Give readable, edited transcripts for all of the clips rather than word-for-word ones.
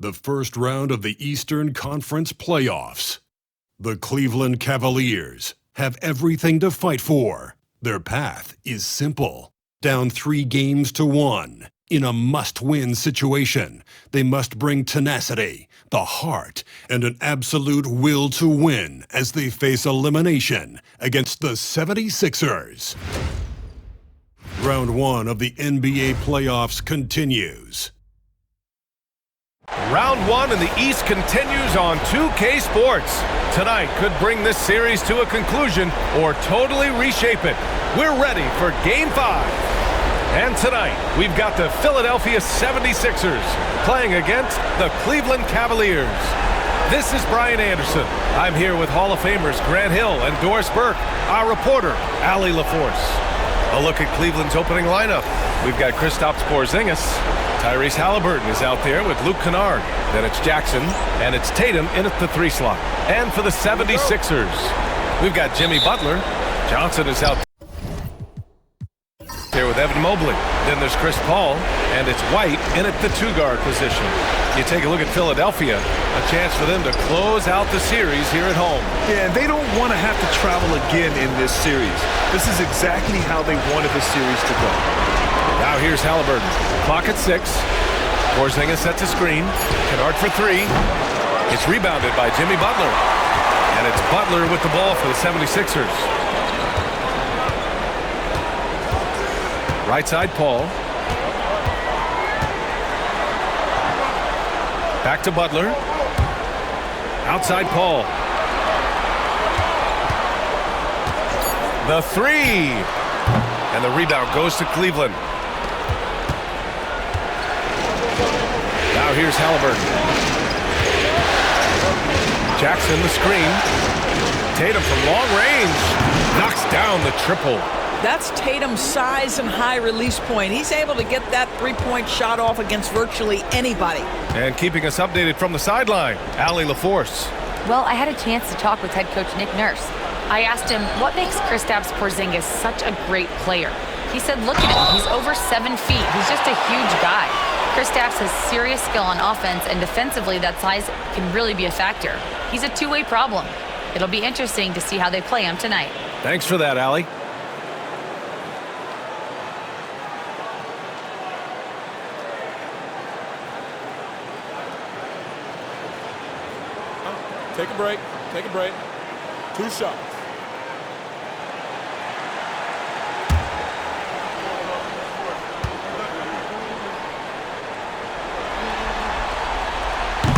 the first round of the Eastern Conference playoffs. The Cleveland Cavaliers have everything to fight for. Their path is simple. Down 3-1 in a must-win situation, they must bring tenacity, the heart, and an absolute will to win as they face elimination against the 76ers. Round 1 of the NBA playoffs continues. Round 1 in the East continues on 2K Sports. Tonight could bring this series to a conclusion or totally reshape it. We're ready for Game 5. And tonight, we've got the Philadelphia 76ers playing against the Cleveland Cavaliers. This is Brian Anderson. I'm here with Hall of Famers Grant Hill and Doris Burke, our reporter, Allie LaForce. A look at Cleveland's opening lineup. We've got Kristaps Porzingis. Tyrese Halliburton is out there with Luke Kennard. Then it's Jackson, and it's Tatum in at the 3 slot. And for the 76ers, we've got Jimmy Butler. Johnson is out there with Evan Mobley. Then there's Chris Paul, and it's White in at the 2-guard position. You take a look at Philadelphia, a chance for them to close out the series here at home. Yeah, and they don't want to have to travel again in this series. This is exactly how they wanted the series to go. Now here's Halliburton. Clock at 6. Porzingis sets a screen. Kennard for 3. It's rebounded by Jimmy Butler. And it's Butler with the ball for the 76ers. Right side, Paul. Back to Butler. Outside, Paul. The 3. And the rebound goes to Cleveland. Now here's Halliburton. Jackson the screen. Tatum from long range. Knocks down the triple. That's Tatum's size and high release point. He's able to get that three-point shot off against virtually anybody. And keeping us updated from the sideline, Allie LaForce. Well, I had a chance to talk with head coach Nick Nurse. I asked him, what makes Kristaps Porzingis such a great player? He said, look at him. He's over 7 feet. He's just a huge guy. Kristaps has serious skill on offense, and defensively, that size can really be a factor. He's a two-way problem. It'll be interesting to see how they play him tonight. Thanks for that, Allie. Take a break. Take a break. 2 shots.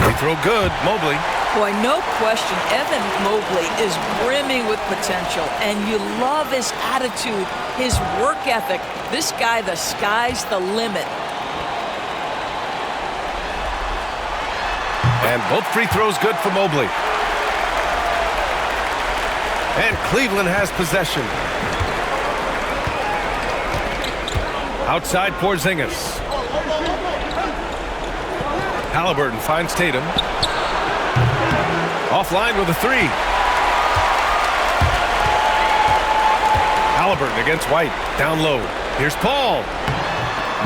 Free throw good. Mobley. Boy, no question, Evan Mobley is brimming with potential, and you love his attitude, his work ethic. This guy, the sky's the limit. And both free throws good for Mobley. And Cleveland has possession. Outside Porzingis. Halliburton finds Tatum. Offline with a 3. Halliburton against White. Down low. Here's Paul.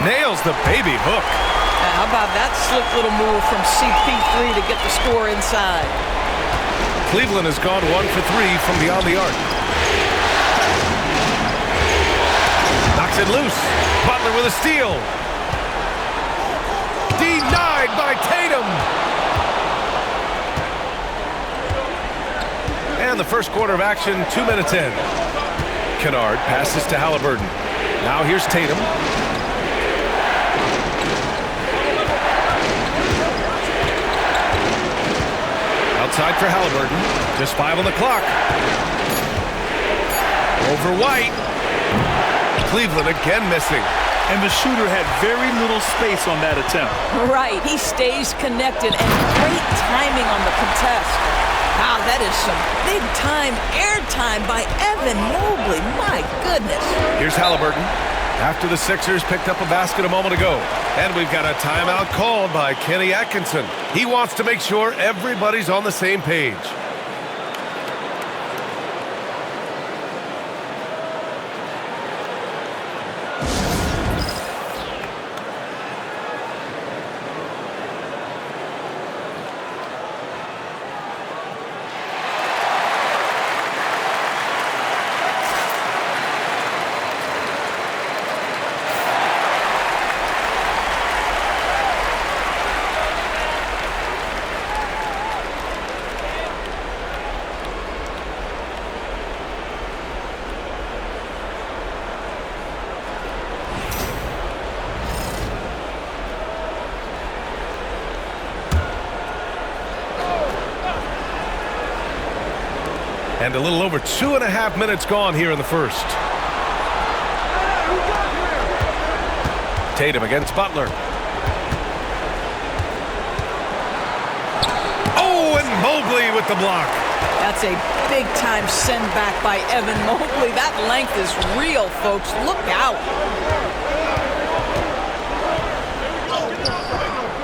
Nails the baby hook. How about that slick little move from CP3 to get the score inside? Cleveland has gone 1 for 3 from beyond the arc. Knocks it loose. Butler with a steal. Denied by Tatum. And the first quarter of action, 2 minutes in. Kennard passes to Halliburton. Now here's Tatum. Outside for Halliburton. Just 5 on the clock. Over White. Cleveland again missing. And the shooter had very little space on that attempt. Right, he stays connected, and great timing on the contest. Wow, that is some big-time airtime by Evan Mobley. My goodness. Here's Halliburton. After the Sixers picked up a basket a moment ago. And we've got a timeout called by Kenny Atkinson. He wants to make sure everybody's on the same page. And a little over 2.5 minutes gone here in the first. Tatum against Butler. Oh, and Mobley with the block. That's a big-time send back by Evan Mobley. That length is real, folks. Look out.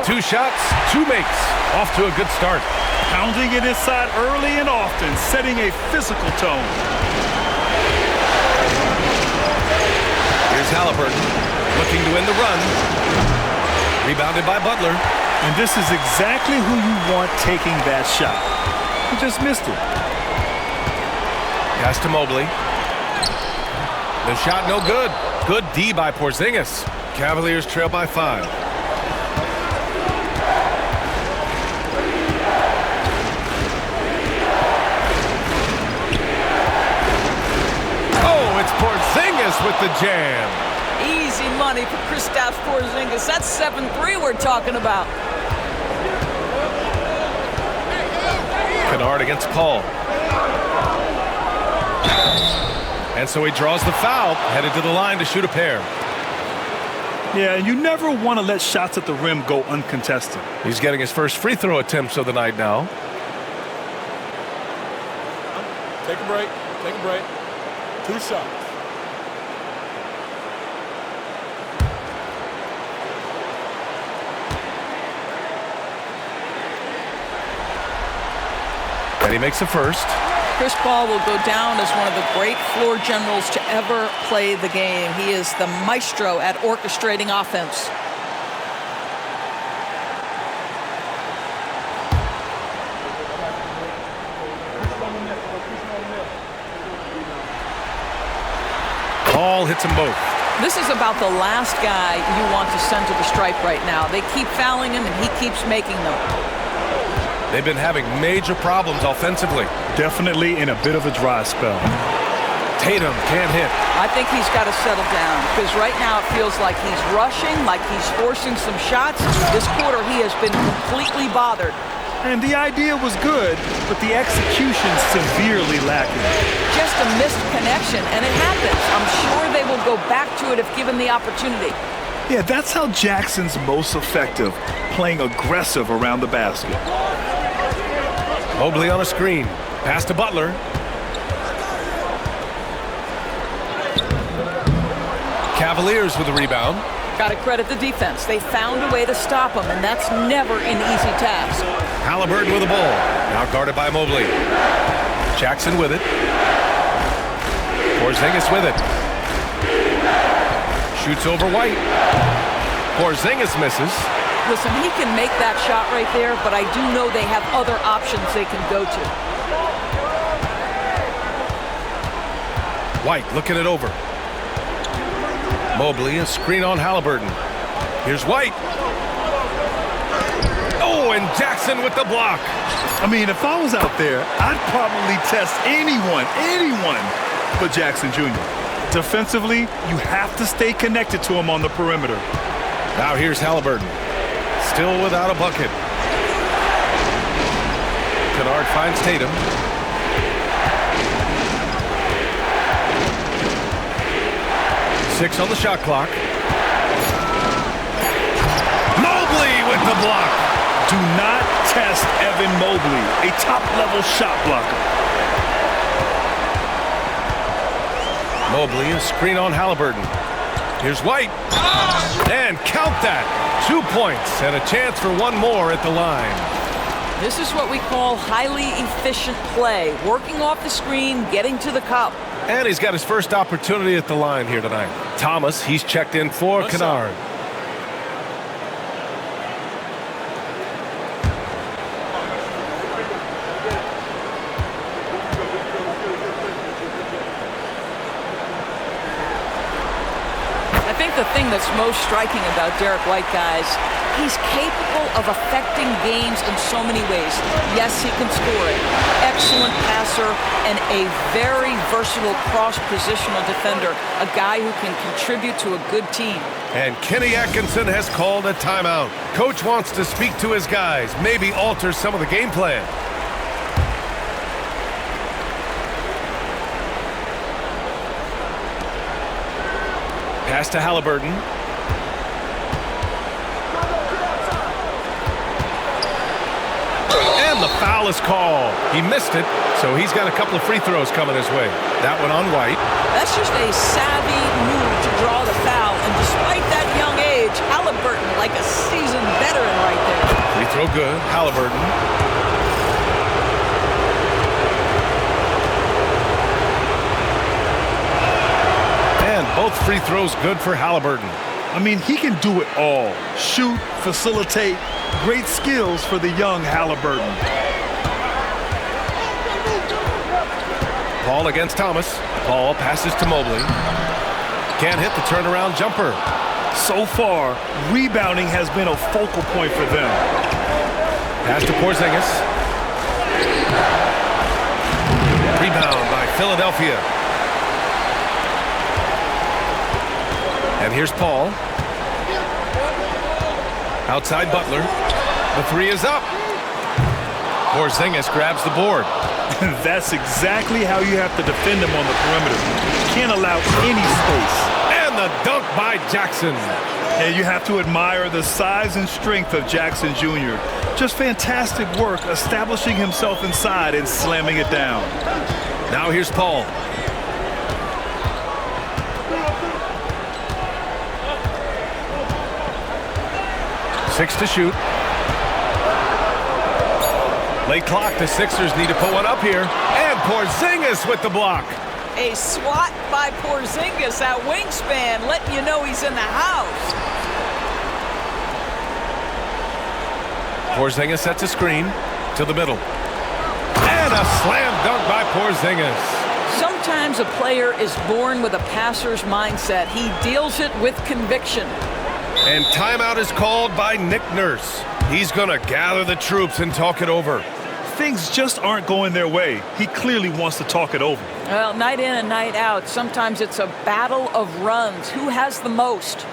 2 shots, 2 makes. Off to a good start. Pounding it inside early and often, setting a physical tone. Here's Halliburton, looking to win the run. Rebounded by Butler. And this is exactly who you want taking that shot. He just missed it. Pass to Mobley. The shot no good. Good D by Porzingis. Cavaliers trail by 5. Oh, it's Porzingis with the jam. Easy money for Kristaps Porzingis. That's 7-3 we're talking about. Kennard against Paul. And so he draws the foul, headed to the line to shoot a pair. Yeah, and you never want to let shots at the rim go uncontested. He's getting his first free throw attempts of the night now. Take a break. Take a break. 2 shots. And he makes the first. Chris Paul will go down as one of the great floor generals to ever play the game. He is the maestro at orchestrating offense. Paul hits them both. This is about the last guy you want to send to the stripe right now. They keep fouling him, and he keeps making them. They've been having major problems offensively. Definitely in a bit of a dry spell. Tatum can't hit. I think he's got to settle down because right now it feels like he's rushing, like he's forcing some shots. This quarter he has been completely bothered. And the idea was good, but the execution severely lacking. Just a missed connection, and it happens. I'm sure they will go back to it if given the opportunity. Yeah, that's how Jackson's most effective, playing aggressive around the basket. Mobley on a screen. Pass to Butler. Cavaliers with the rebound. Got to credit the defense. They found a way to stop him, and that's never an easy task. Halliburton with the ball. Now guarded by Mobley. Jackson with it. Porzingis with it. Shoots over White. Porzingis misses. Listen, he can make that shot right there, but I do know they have other options they can go to. White looking it over. Mobley, a screen on Halliburton. Here's White. Oh, and Jackson with the block. I mean, if I was out there, I'd probably test anyone but Jackson Jr. Defensively, you have to stay connected to him on the perimeter. Now here's Halliburton. Still without a bucket. Kennard finds Tatum. Six on the shot clock. Mobley with the block. Do not test Evan Mobley, a top-level shot blocker. Mobley, a screen on Halliburton. Here's White. And count that. 2 points and a chance for one more at the line. This is what we call highly efficient play. Working off the screen, getting to the cup. And he's got his first opportunity at the line here tonight. Thomas, he's checked in for Kennard. I think the thing that's most striking about Derek White, guys, he's capable of affecting games in so many ways. Yes, he can score it. Excellent passer and a very versatile cross-positional defender, a guy who can contribute to a good team. And Kenny Atkinson has called a timeout. Coach wants to speak to his guys, maybe alter some of the game plan. Pass to Halliburton. And the foul is called. He missed it, so he's got a couple of free throws coming his way. That one on White. That's just a savvy move to draw the foul. And despite that young age, Halliburton like a seasoned veteran right there. Free throw good. Halliburton. And both free throws good for Halliburton. I mean, he can do it all. Shoot, facilitate, great skills for the young Halliburton. Paul against Thomas. Paul passes to Mobley. Can't hit the turnaround jumper. So far, rebounding has been a focal point for them. Pass to Porzingis. Rebound by Philadelphia. And here's Paul. Outside Butler. The three is up. Porzingis grabs the board. That's exactly how you have to defend him on the perimeter. Can't allow any space. And the dunk by Jackson. And you have to admire the size and strength of Jackson Jr. Just fantastic work establishing himself inside and slamming it down. Now here's Paul. Six to shoot. Late clock. The Sixers need to put one up here. And Porzingis with the block. A swat by Porzingis, that wingspan, letting you know he's in the house. Porzingis sets a screen to the middle. And a slam dunk by Porzingis. Sometimes a player is born with a passer's mindset. He deals it with conviction. And timeout is called by Nick Nurse. He's going to gather the troops and talk it over. Things just aren't going their way. He clearly wants to talk it over. Well, night in and night out, sometimes it's a battle of runs. Who has the most?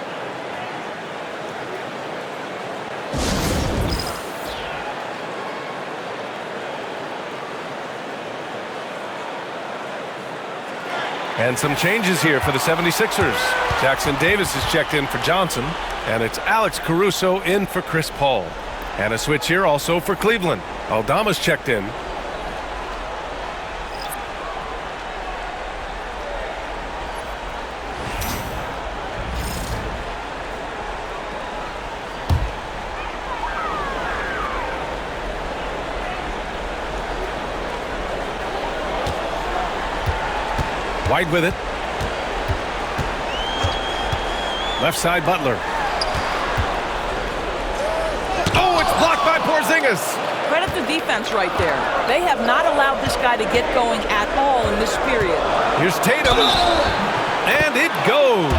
And some changes here for the 76ers. Jackson Davis is checked in for Johnson, and it's Alex Caruso in for Chris Paul. And a switch here also for Cleveland. Aldama's checked in. White with it. Left side, Butler. Oh, it's blocked by Porzingis. Credit the defense right there. They have not allowed this guy to get going at all in this period. Here's Tatum. And it goes.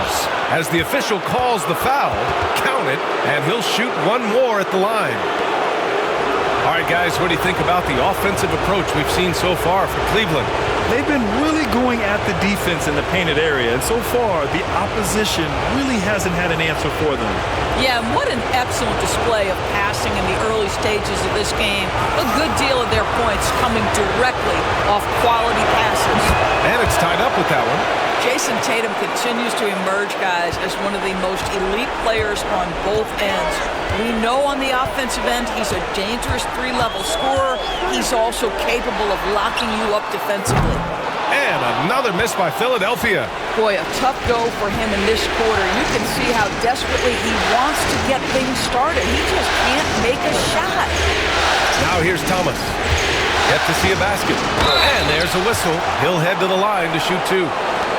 As the official calls the foul, count it, and he'll shoot one more at the line. All right, guys, what do you think about the offensive approach we've seen so far for Cleveland? They've been really going at the defense in the painted area, and so far, the opposition really hasn't had an answer for them. Yeah, and what an excellent display of passing in the early stages of this game. A good deal of their points coming directly off quality passes. And it's tied up with that one. Jason Tatum continues to emerge, guys, as one of the most elite players on both ends. We know on the offensive end he's a dangerous three-level scorer. He's also capable of locking you up defensively. And another miss by Philadelphia. Boy, a tough go for him in this quarter. You can see how desperately he wants to get things started. He just can't make a shot. Now here's Thomas. Yet to see a basket. And there's a whistle. He'll head to the line to shoot two.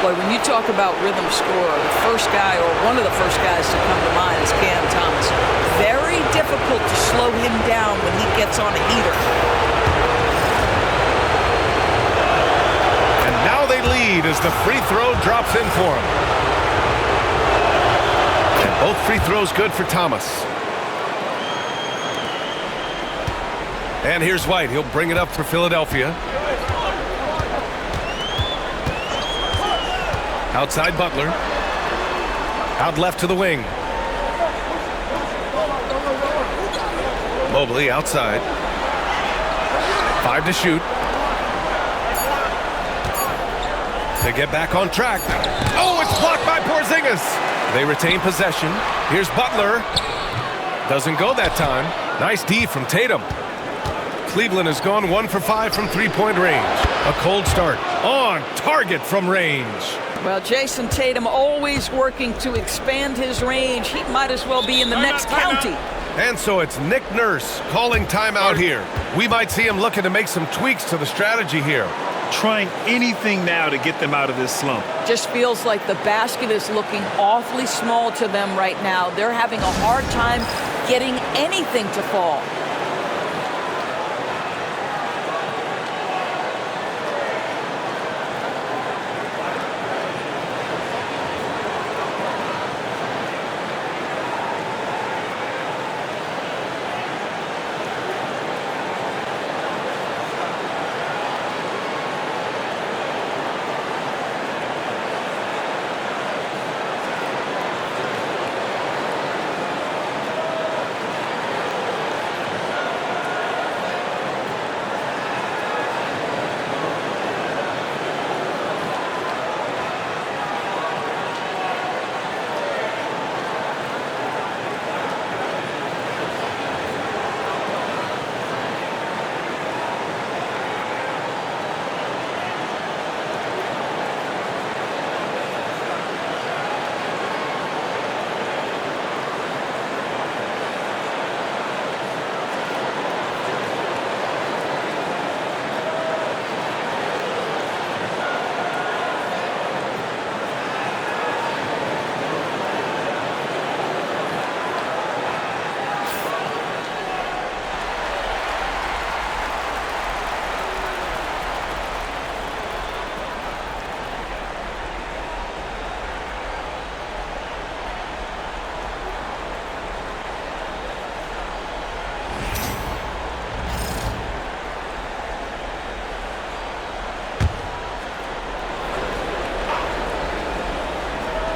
Boy, when you talk about rhythm scorer, the first guy or one of the first guys to come to mind is Cam Thomas. Very difficult to slow him down when he gets on a heater. And now they lead as the free throw drops in for him. And both free throws good for Thomas. And here's White. He'll bring it up for Philadelphia. Outside Butler. Out left to the wing. Mobley outside. 5 to shoot. to get back on track. Oh, it's blocked by Porzingis. They retain possession. Here's Butler. Doesn't go that time. Nice D from Tatum. Cleveland has gone 1 for 5 from three-point range. A cold start. On target from range. Well, Jason Tatum always working to expand his range. He might as well be in the next county. And so it's Nick Nurse calling timeout here. We might see him looking to make some tweaks to the strategy here. Trying anything now to get them out of this slump. Just feels like the basket is looking awfully small to them right now. They're having a hard time getting anything to fall.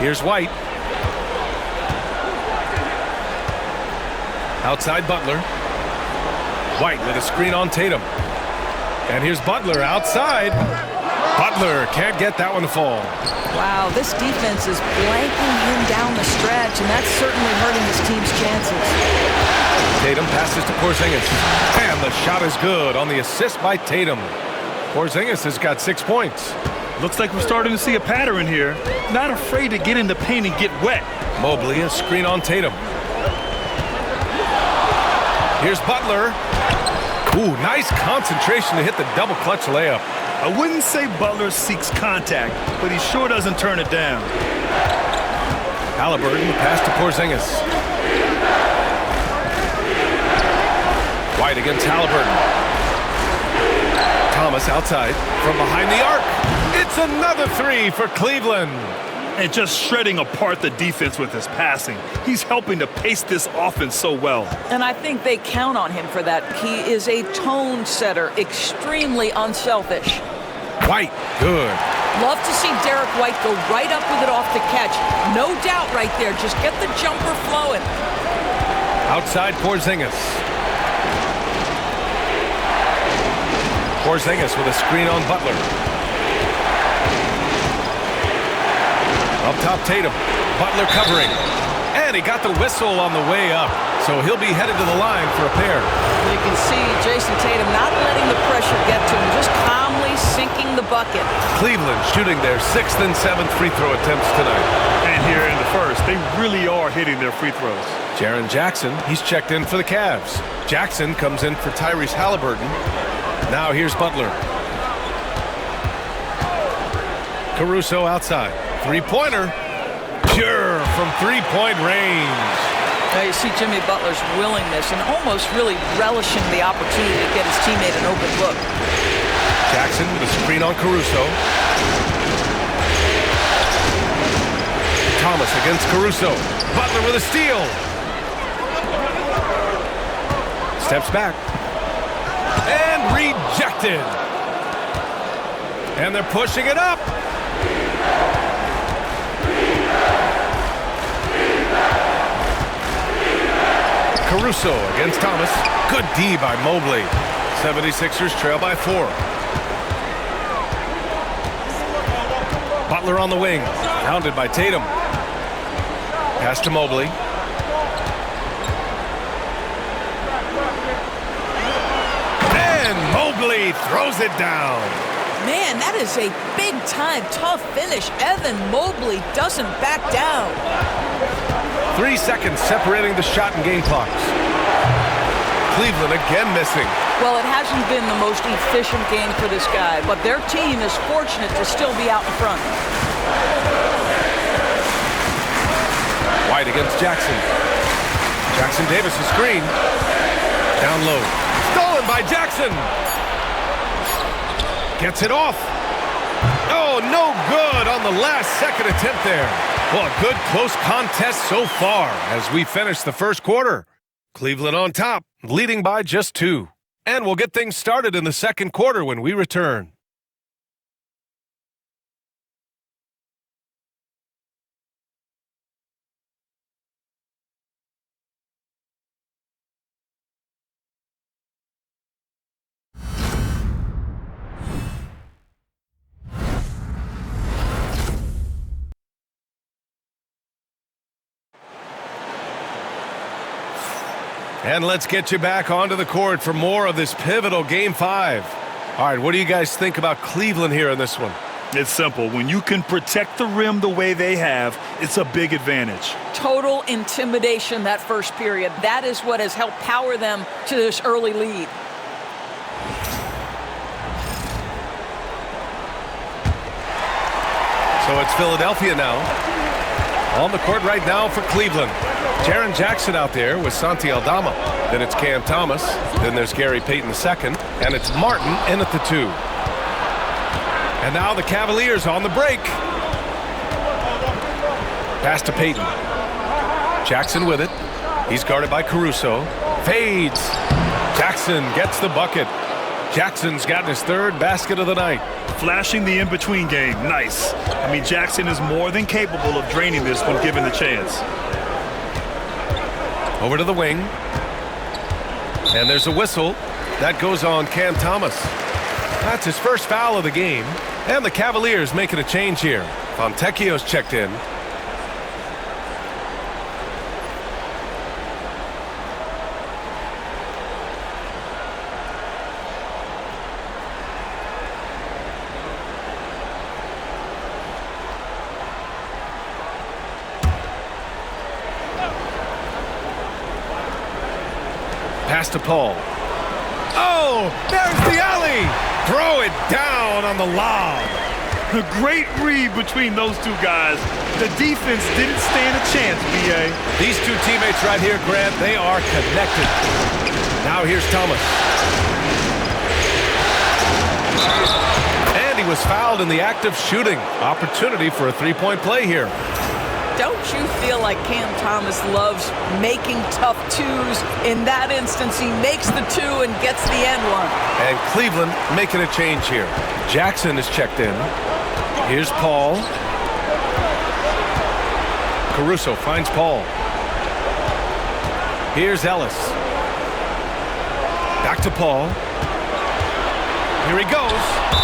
Here's White. Outside Butler. White with a screen on Tatum. And here's Butler outside. Butler can't get that one to fall. Wow, this defense is blanking him down the stretch, and that's certainly hurting his team's chances. Tatum passes to Porzingis. And the shot is good on the assist by Tatum. Porzingis has got 6 points. Looks like we're starting to see a pattern here. Not afraid to get in the paint and get wet. Mobley, a screen on Tatum. Here's Butler. Ooh, nice concentration to hit the double clutch layup. I wouldn't say Butler seeks contact, but he sure doesn't turn it down. Halliburton, pass to Porzingis. White against Halliburton. Thomas outside from behind the arc. It's another three for Cleveland. And just shredding apart the defense with his passing. He's helping to pace this offense so well. And I think they count on him for that. He is a tone setter, extremely unselfish. White, good. Love to see Derek White go right up with it off the catch. No doubt right there. Just get the jumper flowing. Outside Porzingis. Porzingis with a screen on Butler. Up top, Tatum. Butler covering. And he got the whistle on the way up. So he'll be headed to the line for a pair. You can see Jason Tatum not letting the pressure get to him, just calmly sinking the bucket. Cleveland shooting their 6th and 7th free throw attempts tonight. And here in the first, they really are hitting their free throws. Jaren Jackson, he's checked in for the Cavs. Jackson comes in for Tyrese Halliburton. Now here's Butler. Caruso outside. Three-pointer. Pure from three-point range. Now you see Jimmy Butler's willingness and almost really relishing the opportunity to get his teammate an open look. Jackson with a screen on Caruso. Thomas against Caruso. Butler with a steal. Steps back. And rejected. And they're pushing it up. Caruso against Thomas. Good D by Mobley. 76ers trail by 4. Butler on the wing. Pounded by Tatum. Pass to Mobley. And Mobley throws it down. Man, that is a big-time tough finish. Evan Mobley doesn't back down. 3 seconds separating the shot and game clocks. Cleveland again missing. Well, it hasn't been the most efficient game for this guy, but their team is fortunate to still be out in front. White against Jackson. Jackson Davis a screen. Down low. Stolen by Jackson. Gets it off. Oh, no good on the last second attempt there. Well, a good close contest so far as we finish the first quarter. Cleveland on top, leading by just 2. And we'll get things started in the second quarter when we return. And let's get you back onto the court for more of this pivotal Game 5. All right, what do you guys think about Cleveland here in this one? It's simple. When you can protect the rim the way they have, it's a big advantage. Total intimidation that first period. That is what has helped power them to this early lead. So it's Philadelphia now. On the court right now for Cleveland. Jaren Jackson out there with Santi Aldama. Then it's Cam Thomas. Then there's Gary Payton II. And it's Martin in at the 2. And now the Cavaliers on the break. Pass to Payton. Jackson with it. He's guarded by Caruso. Fades. Jackson gets the bucket. Jackson's gotten his 3rd basket of the night. Flashing the in-between game. Nice. I mean, Jackson is more than capable of draining this when given the chance. Over to the wing. And there's a whistle. That goes on Cam Thomas. That's his first foul of the game. And the Cavaliers making a change here. Fontecchio's checked in. Pass to Paul. Oh, there's the alley. Throw it down on the lob. A great read between those two guys. The defense didn't stand a chance, B.A. These two teammates right here, Grant, they are connected. Now here's Thomas. And he was fouled in the act of shooting. Opportunity for a three-point play here. Don't you feel like Cam Thomas loves making tough 2s? In that instance, he makes the 2 and gets the end one. And Cleveland making a change here. Jackson is checked in. Here's Paul. Caruso finds Paul. Here's Ellis. Back to Paul. Here he goes.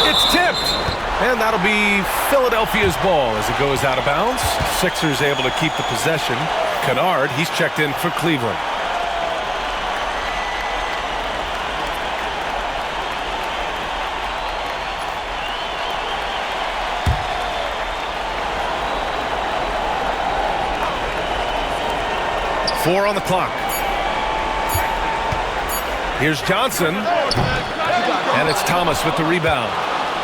It's tipped. And that'll be Philadelphia's ball as it goes out of bounds. Sixers able to keep the possession. Kennard, he's checked in for Cleveland. Four on the clock. Here's Johnson. And it's Thomas with the rebound.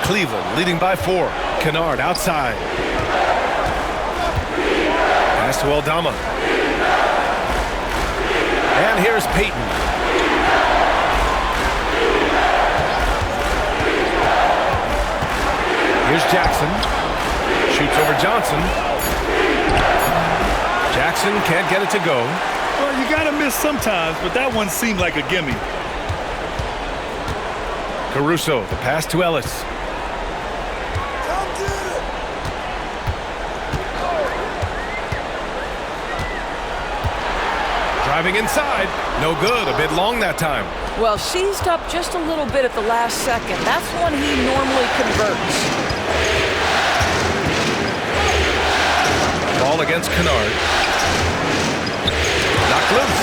Cleveland leading by 4. Kennard outside. Pass to Aldama. And here's Payton. Here's Jackson. Shoots over Johnson. Jackson can't get it to go. Well, you got to miss sometimes, but that one seemed like a gimme. Caruso, the pass to Ellis. Driving inside. No good. A bit long that time. Well, seized up just a little bit at the last second. That's when he normally converts. Ball against Kennard. Knocked loose.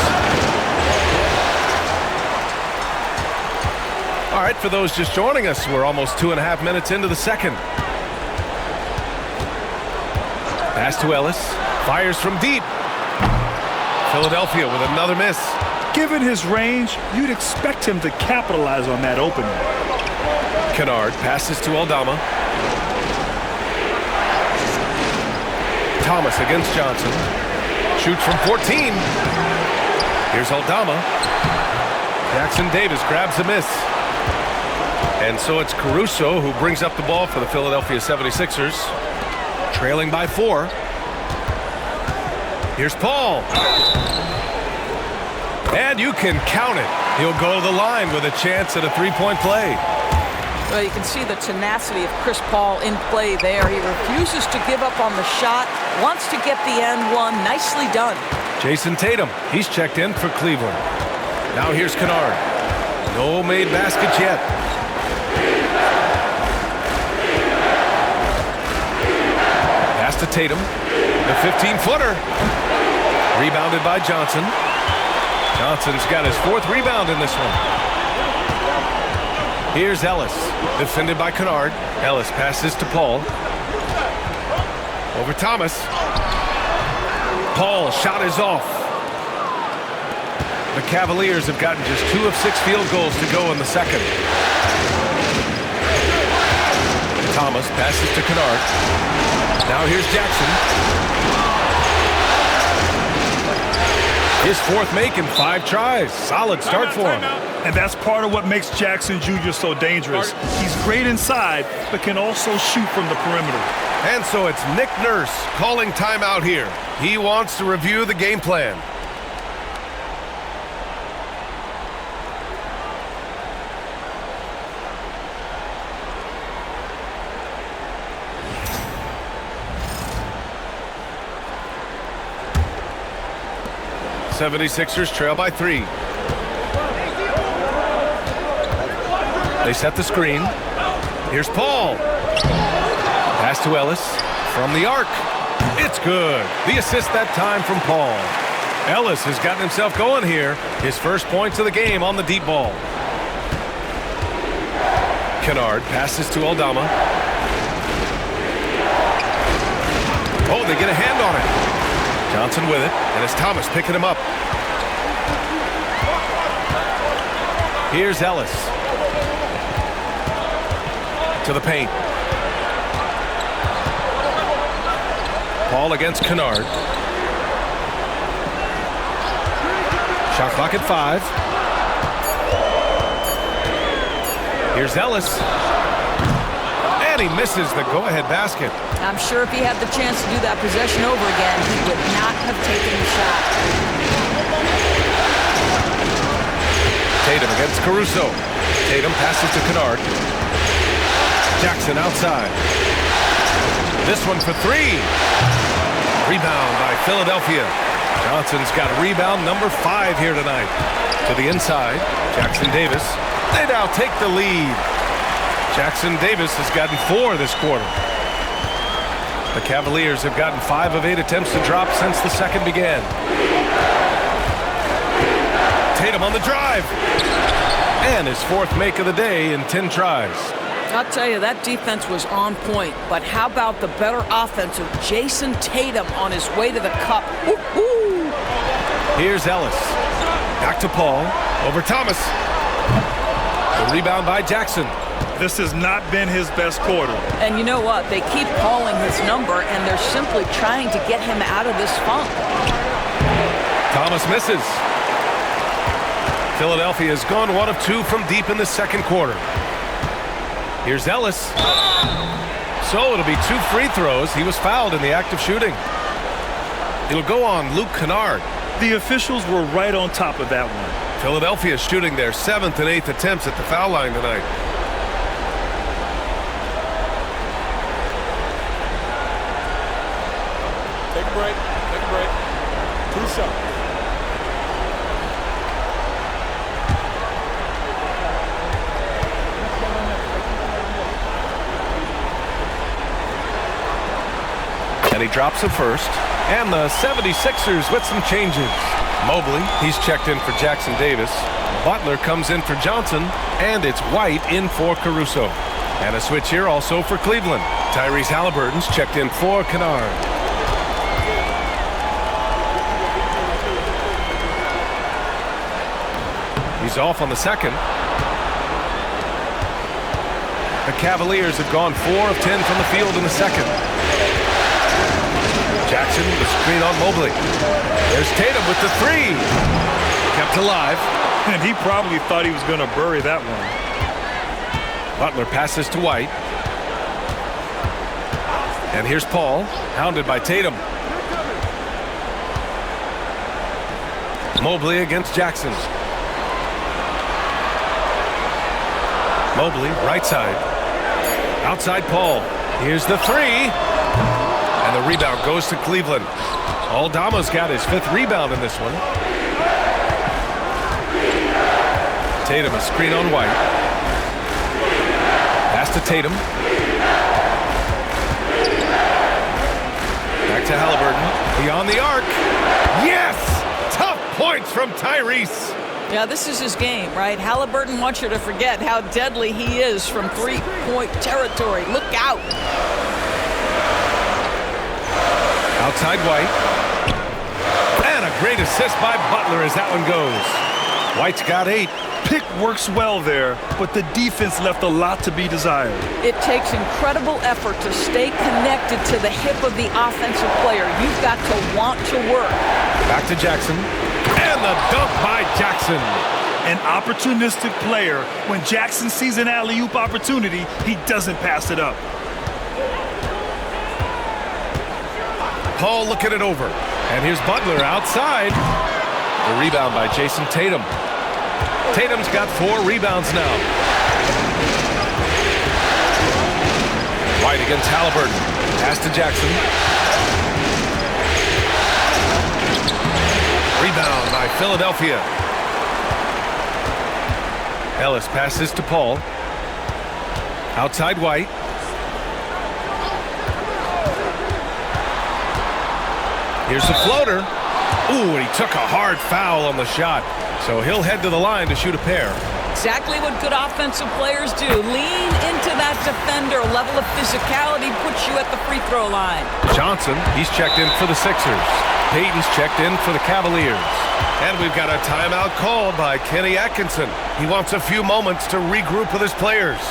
All right, for those just joining us, we're almost 2.5 minutes into the second. Pass to Ellis. Fires from deep. Philadelphia with another miss. Given his range, you'd expect him to capitalize on that opening. Kennard passes to Aldama. Thomas against Johnson. Shoots from 14. Here's Aldama. Jackson Davis grabs a miss. And so it's Caruso who brings up the ball for the Philadelphia 76ers. Trailing by 4. Here's Paul. And you can count it. He'll go to the line with a chance at a three-point play. Well, you can see the tenacity of Chris Paul in play there. He refuses to give up on the shot, wants to get the and one. Nicely done. Jason Tatum, he's checked in for Cleveland. Now here's Kennard. No made baskets yet. Pass to Tatum. The 15-footer. Rebounded by Johnson. Johnson's got his 4th rebound in this one. Here's Ellis. Defended by Kennard. Ellis passes to Paul. Over Thomas. Paul shot is off. The Cavaliers have gotten just 2 of 6 field goals to go in the second. Thomas passes to Kennard. Now here's Jackson. His 4th make in 5 tries. Solid start for him. And that's part of what makes Jackson Jr. so dangerous. He's great inside, but can also shoot from the perimeter. And so it's Nick Nurse calling timeout here. He wants to review the game plan. '76ers trail by 3. They set the screen. Here's Paul. Pass to Ellis from the arc. It's good. The assist that time from Paul. Ellis has gotten himself going here. His first points of the game on the deep ball. Kennard passes to Aldama. Oh, they get a hand on it. Johnson with it, and it's Thomas picking him up. Here's Ellis. To the paint. Paul against Kennard. Shot clock at 5. Here's Ellis. And he misses the go-ahead basket. I'm sure if he had the chance to do that possession over again, he would not have taken the shot. Tatum against Caruso. Tatum passes to Kennard. Jackson outside. This one for 3. Rebound by Philadelphia. Johnson's got rebound number 5 here tonight. To the inside, Jackson Davis. They now take the lead. Jackson Davis has gotten 4 this quarter. The Cavaliers have gotten 5 of 8 attempts to drop since the second began. Tatum on the drive. And his 4th make of the day in 10 tries. I'll tell you, that defense was on point. But how about the better offense of Jason Tatum on his way to the cup? Woo-hoo! Here's Ellis. Back to Paul. Over Thomas. The rebound by Jackson. This has not been his best quarter. And you know what? They keep calling his number, and they're simply trying to get him out of this funk. Thomas misses. Philadelphia has gone 1 of 2 from deep in the second quarter. Here's Ellis. So it'll be 2 free throws. He was fouled in the act of shooting. It'll go on Luke Kennard. The officials were right on top of that one. Philadelphia shooting their 7th and 8th attempts at the foul line tonight. Take a break. Take a break. 2 shots. Then he drops it first. And the 76ers with some changes. Mobley, he's checked in for Jackson Davis. Butler comes in for Johnson. And it's White in for Caruso. And a switch here also for Cleveland. Tyrese Halliburton's checked in for Kennard. He's off on the second. The Cavaliers have gone 4 of 10 from the field in the second. Jackson, the screen on Mobley. There's Tatum with the three. Kept alive. And he probably thought he was going to bury that one. Butler passes to White. And here's Paul, hounded by Tatum. Mobley against Jackson. Mobley, right side. Outside Paul. Here's the three. And the rebound goes to Cleveland. Aldama's got his 5th rebound in this one. Tatum, a screen on White. Pass to Tatum. Back to Halliburton. Beyond the arc. Yes! Tough points from Tyrese. Yeah, this is his game, right? Halliburton wants you to forget how deadly he is from three-point territory. Look out. Outside White. And a great assist by Butler as that one goes. White's got 8. Pick works well there, but the defense left a lot to be desired. It takes incredible effort to stay connected to the hip of the offensive player. You've got to want to work. Back to Jackson. And the dunk by Jackson. An opportunistic player. When Jackson sees an alley-oop opportunity, he doesn't pass it up. Paul looking it over. And here's Butler outside. The rebound by Jason Tatum. Tatum's got 4 rebounds now. White against Halliburton. Pass to Jackson. Rebound by Philadelphia. Ellis passes to Paul. Outside White. Here's the floater. Ooh, and he took a hard foul on the shot. So he'll head to the line to shoot a pair. Exactly what good offensive players do. Lean into that defender. A level of physicality puts you at the free throw line. Johnson, he's checked in for the Sixers. Payton's checked in for the Cavaliers. And we've got a timeout called by Kenny Atkinson. He wants a few moments to regroup with his players.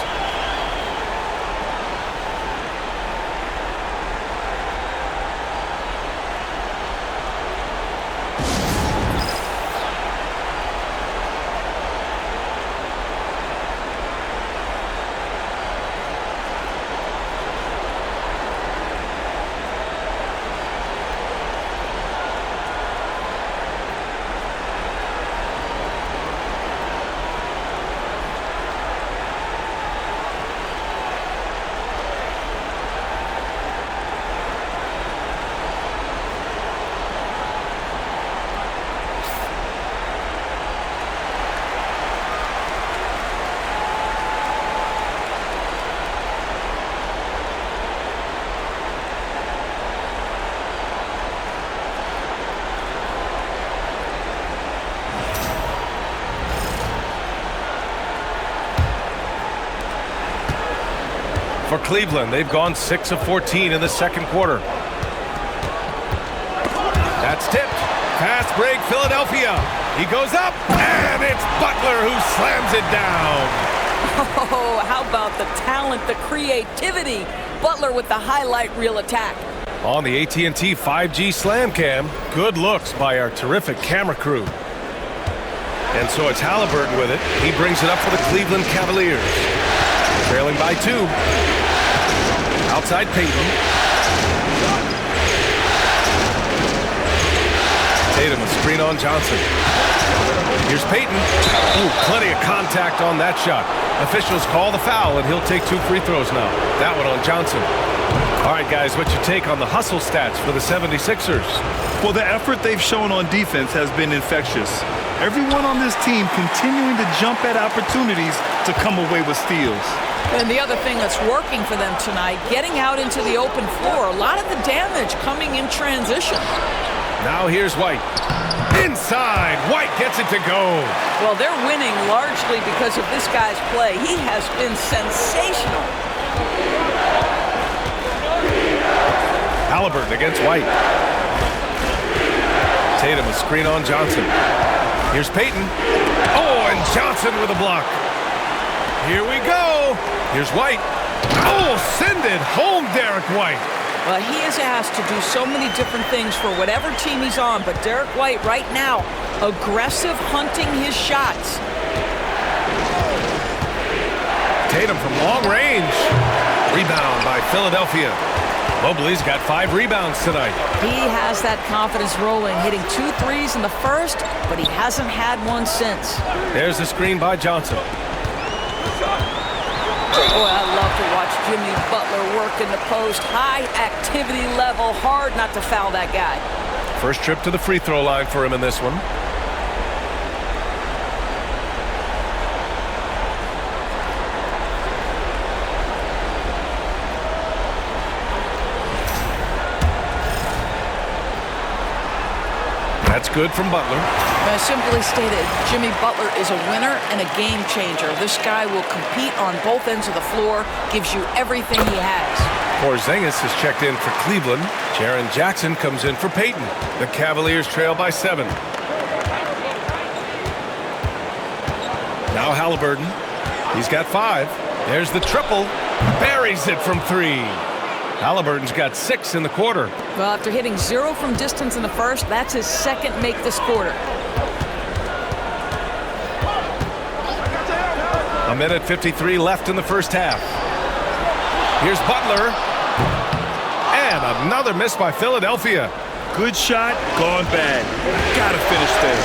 For Cleveland, they've gone 6 of 14 in the second quarter. That's tipped. Fast break, Philadelphia. He goes up, and it's Butler who slams it down. Oh, how about the talent, the creativity? Butler with the highlight reel attack. On the AT&T 5G Slam Cam, good looks by our terrific camera crew. And so it's Halliburton with it. He brings it up for the Cleveland Cavaliers. Trailing by 2. Outside Payton. Tatum, a screen on Johnson. Here's Payton. Ooh, plenty of contact on that shot. Officials call the foul, and he'll take 2 free throws now. That one on Johnson. All right, guys, what's your take on the hustle stats for the 76ers? Well, the effort they've shown on defense has been infectious. Everyone on this team continuing to jump at opportunities to come away with steals. And the other thing that's working for them tonight, getting out into the open floor. A lot of the damage coming in transition. Now here's White. Inside, White gets it to go. Well, they're winning largely because of this guy's play. He has been sensational. Halliburton against White. Tatum, a screen on Johnson. Here's Payton. Oh, and Johnson with a block. Here we go. Here's White. Oh, send it home, Derek White. Well, he is asked to do so many different things for whatever team he's on, but Derek White right now, aggressive hunting his shots. Tatum from long range. Rebound by Philadelphia. Mobley's got 5 rebounds tonight. He has that confidence rolling, hitting 2 threes in the first, but he hasn't had one since. There's the screen by Johnson. Boy, I love to watch Jimmy Butler work in the post. High activity level, hard not to foul that guy. First trip to the free throw line for him in this one. That's good from Butler. Simply stated, Jimmy Butler is a winner and a game changer. This guy will compete on both ends of the floor, gives you everything he has. Porzingis has checked in for Cleveland. Jaren Jackson comes in for Payton. The Cavaliers trail by 7. Now Halliburton. He's got 5. There's the triple. Buries it from 3. Halliburton's got 6 in the quarter. Well, after hitting 0 from distance in the first, that's his second make this quarter. A minute 53 left in the first half. Here's Butler. And another miss by Philadelphia. Good shot, gone bad. Gotta finish there.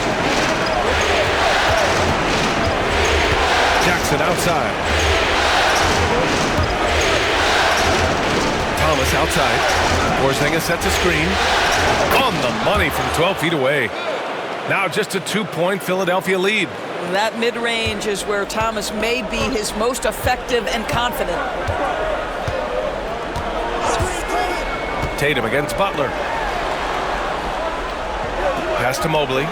Jackson outside. Thomas outside. Porzingis sets a screen. On the money from 12 feet away. Now just a 2-point Philadelphia lead. That mid-range is where Thomas may be his most effective and confident. Tatum against Butler. Pass to Mobley.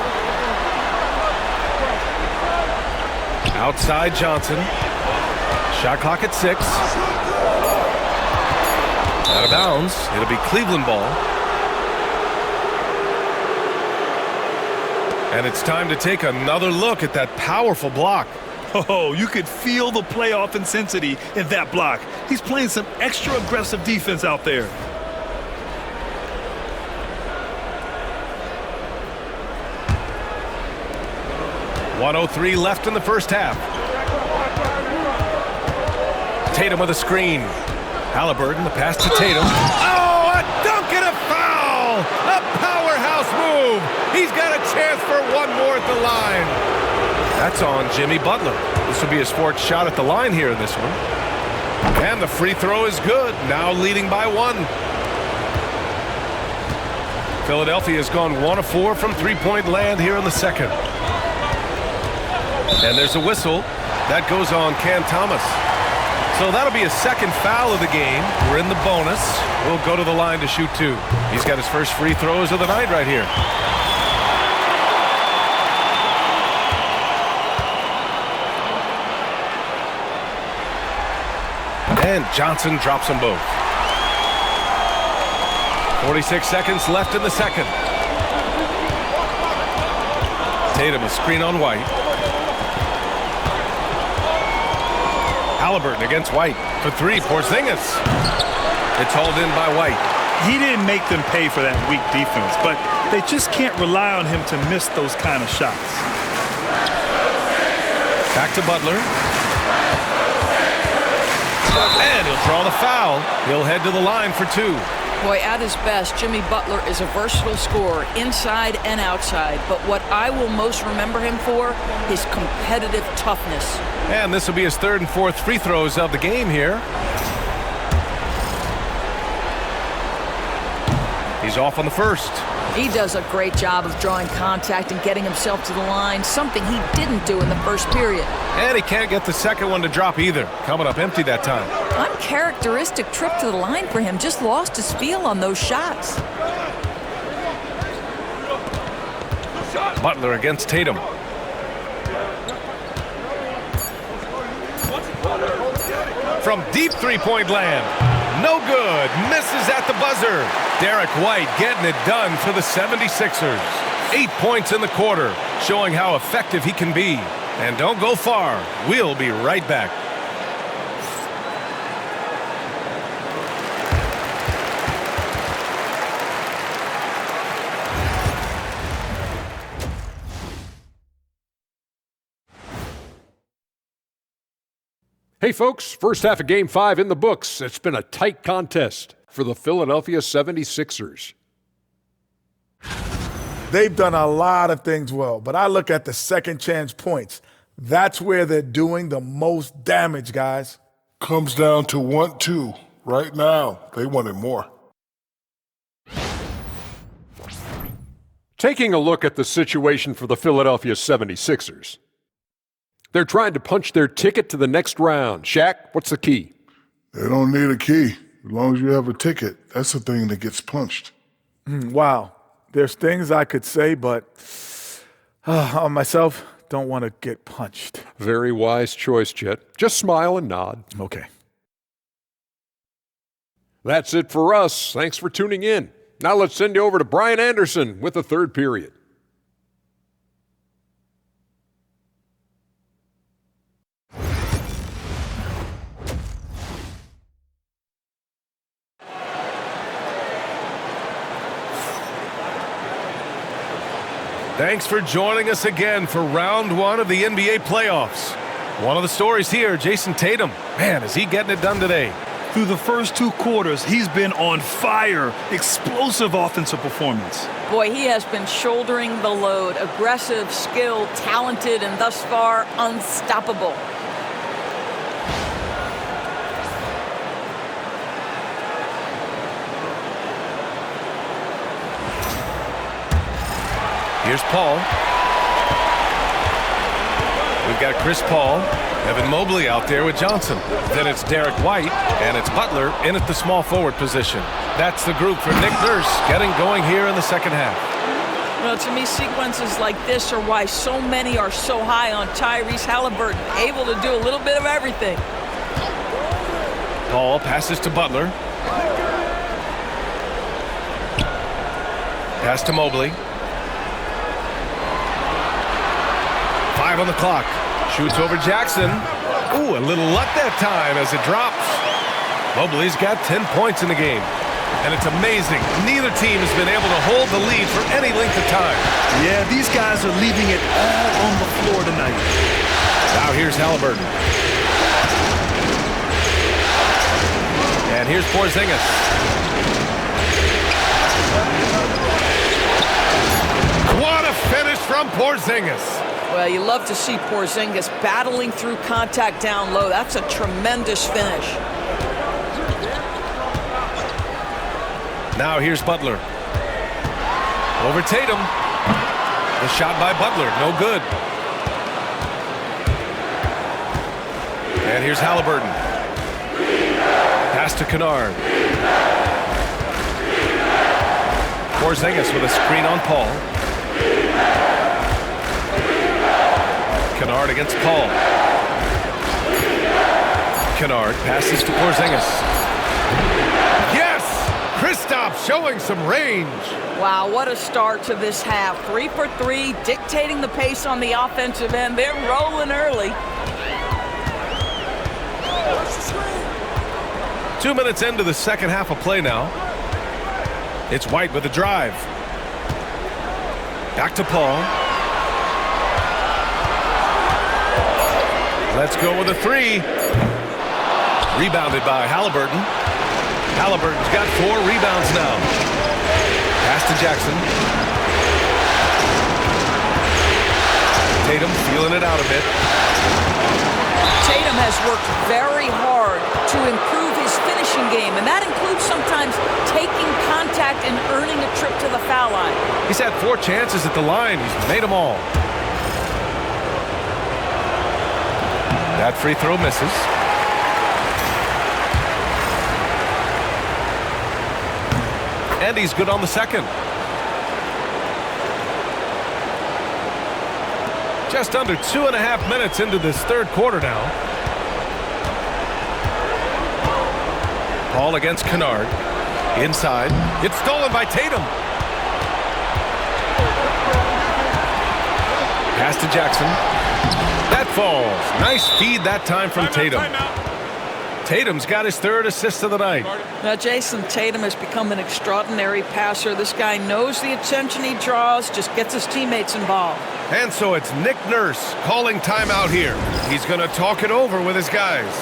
Outside Johnson. Shot clock at 6. Out of bounds. It'll be Cleveland ball. And it's time to take another look at that powerful block. Oh, you could feel the playoff intensity in that block. He's playing some extra aggressive defense out there. .103 left in the first half. Tatum with a screen. Halliburton, the pass to Tatum. Oh, a dunk and a foul! A powerhouse move! He's got a chance for one more at the line. That's on Jimmy Butler. This will be his 4th shot at the line here in this one. And the free throw is good, now leading by 1. Philadelphia has gone 1 of 4 from three-point land here in the second. And there's a whistle. That goes on Cam Thomas. So that'll be his 2nd foul of the game. We're in the bonus. We'll go to the line to shoot 2. He's got his first free throws of the night right here. And Johnson drops them both. 46 seconds left in the second. Tatum, a screen on White. Halliburton against White for 3. Porzingis. It's hauled in by White. He didn't make them pay for that weak defense, but they just can't rely on him to miss those kind of shots. Back to Butler. And he'll draw the foul. He'll head to the line for 2. Boy, at his best, Jimmy Butler is a versatile scorer, inside and outside. But what I will most remember him for, his competitive toughness. And this will be his 3rd and 4th free throws of the game here. He's off on the first. He does a great job of drawing contact and getting himself to the line, something he didn't do in the first period. And he can't get the second one to drop either. Coming up empty that time. Uncharacteristic trip to the line for him. Just lost his feel on those shots. Butler against Tatum. From deep three-point land. No good. Misses at the buzzer. Derek White getting it done for the 76ers. 8 points in the quarter, showing how effective he can be. And don't go far. We'll be right back. Hey folks, first half of Game 5 in the books. It's been a tight contest for the Philadelphia 76ers. They've done a lot of things well, but I look at the second chance points. That's where they're doing the most damage, guys. Comes down to 1-2. Right now, they wanted more. Taking a look at the situation for the Philadelphia 76ers. They're trying to punch their ticket to the next round. Shaq, what's the key? They don't need a key. As long as you have a ticket, that's the thing that gets punched. Wow. There's things I could say, but on myself, don't want to get punched. Very wise choice, Chet. Just smile and nod. Okay. That's it for us. Thanks for tuning in. Now let's send you over to Brian Anderson with the third period. Thanks for joining us again for round one of the NBA playoffs. One of the stories here, Jason Tatum. Man, is he getting it done today. Through the first 2 quarters, he's been on fire. Explosive offensive performance. Boy, he has been shouldering the load. Aggressive, skilled, talented, and thus far, unstoppable. Here's Paul. We've got Chris Paul, Evan Mobley out there with Johnson. Then it's Derek White, and it's Butler in at the small forward position. That's the group for Nick Nurse getting going here in the second half. Well, to me, sequences like this are why so many are so high on Tyrese Halliburton, able to do a little bit of everything. Paul passes to Butler. Pass to Mobley. 5 on the clock. Shoots over Jackson. Ooh, a little luck that time as it drops. Mobley's got 10 points in the game. And it's amazing. Neither team has been able to hold the lead for any length of time. Yeah, these guys are leaving it all on the floor tonight. Now here's Halliburton. And here's Porzingis. What a finish from Porzingis. Well, you love to see Porzingis battling through contact down low. That's a tremendous finish. Now here's Butler. Over Tatum. The shot by Butler, no good. And here's Halliburton. Pass to Kennard. Porzingis with a screen on Paul. Kennard against Paul. Kennard passes to Porzingis. Yes! Kristaps showing some range. Wow, what a start to this half. 3 for 3, dictating the pace on the offensive end. They're rolling early. 2 minutes into the second half of play now. It's White with a drive. Back to Paul. Let's go with a 3. Rebounded by Halliburton. Halliburton's got 4 rebounds now. Pass to Jackson. Tatum feeling it out a bit. Tatum has worked very hard to improve his finishing finishing game, and that includes sometimes taking contact and earning a trip to the foul line. He's had 4 chances at the line. He's made them all. That free throw misses. And he's good on the second. Just under 2.5 minutes into this third quarter now. Paul against Kennard. Inside. It's stolen by Tatum. Pass to Jackson. That falls. Nice feed that time from Tatum. Tatum's got his 3rd assist of the night. Now, Jason Tatum has become an extraordinary passer. This guy knows the attention he draws, just gets his teammates involved. And so it's Nick Nurse calling timeout here. He's going to talk it over with his guys.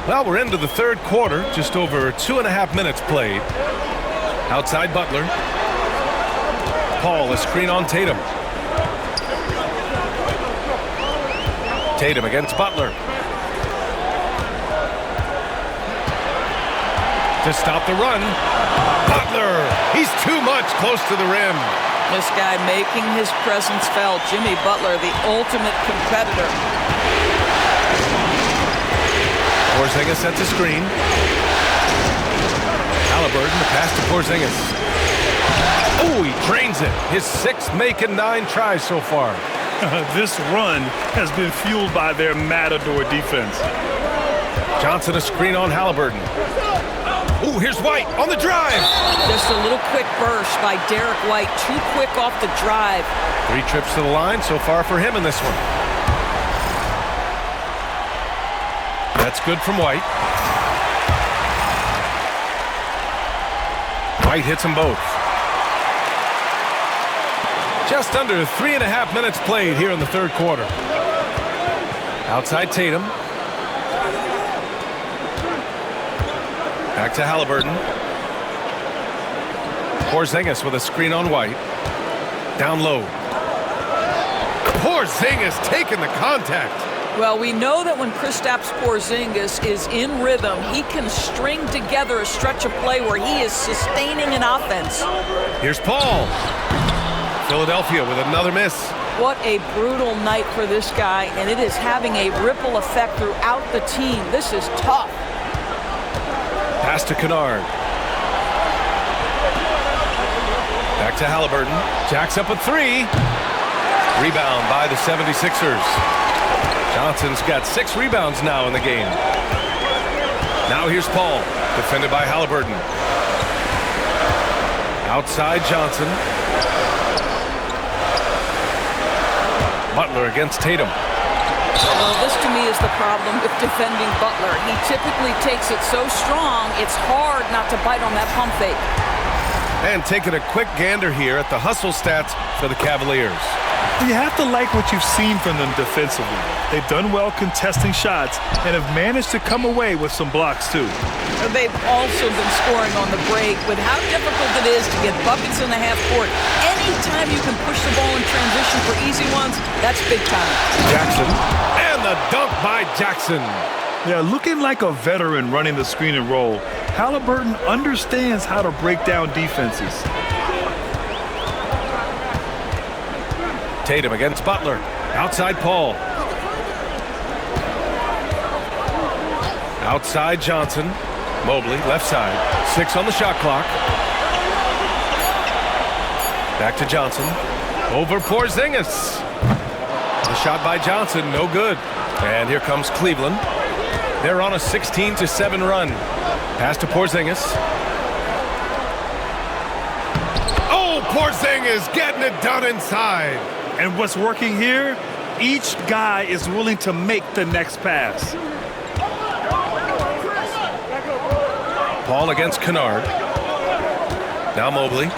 Well, we're into the third quarter, just over 2.5 minutes played. Outside Butler. Paul, a screen on Tatum. Tatum against Butler. To stop the run. Butler, he's too much close to the rim. This guy making his presence felt. Jimmy Butler, the ultimate competitor. Porzingis sets a screen. Halliburton, the pass to Porzingis. Oh, he drains it. His 6th make and 9 tries so far. This run has been fueled by their matador defense. Johnson a screen on Halliburton. Oh, here's White on the drive. Just a little quick burst by Derek White. Too quick off the drive. 3 trips to the line so far for him in this one. That's good from White. White hits them both. Just under 3.5 minutes played here in the third quarter. Outside Tatum. Back to Halliburton. Porzingis with a screen on White. Down low. Porzingis taking the contact. Well, we know that when Kristaps Porzingis is in rhythm, he can string together a stretch of play where he is sustaining an offense. Here's Paul. Philadelphia with another miss. What a brutal night for this guy, and it is having a ripple effect throughout the team. This is tough. Pass to Kennard. Back to Halliburton. Jacks up a 3. Rebound by the 76ers. Johnson's got 6 rebounds now in the game. Now here's Paul, defended by Halliburton. Outside Johnson. Butler against Tatum. Well, this to me is the problem with defending Butler. He typically takes it so strong, it's hard not to bite on that pump fake. And taking a quick gander here at the hustle stats for the Cavaliers. You have to like what you've seen from them defensively. They've done well contesting shots and have managed to come away with some blocks too. They've also been scoring on the break. With how difficult it is to get buckets in the half court, anytime you can push the ball in transition for easy ones, that's big time. Jackson, and the dunk by Jackson. Yeah, looking like a veteran running the screen and roll, Halliburton understands how to break down defenses. Tatum against Butler. Outside Paul. Outside Johnson. Mobley, left side. 6 on the shot clock. Back to Johnson. Over Porzingis. The shot by Johnson, no good. And here comes Cleveland. They're on a 16-7 run. Pass to Porzingis. Oh, Porzingis getting it done inside. And what's working here, each guy is willing to make the next pass. Paul against Kennard. Now Mobley.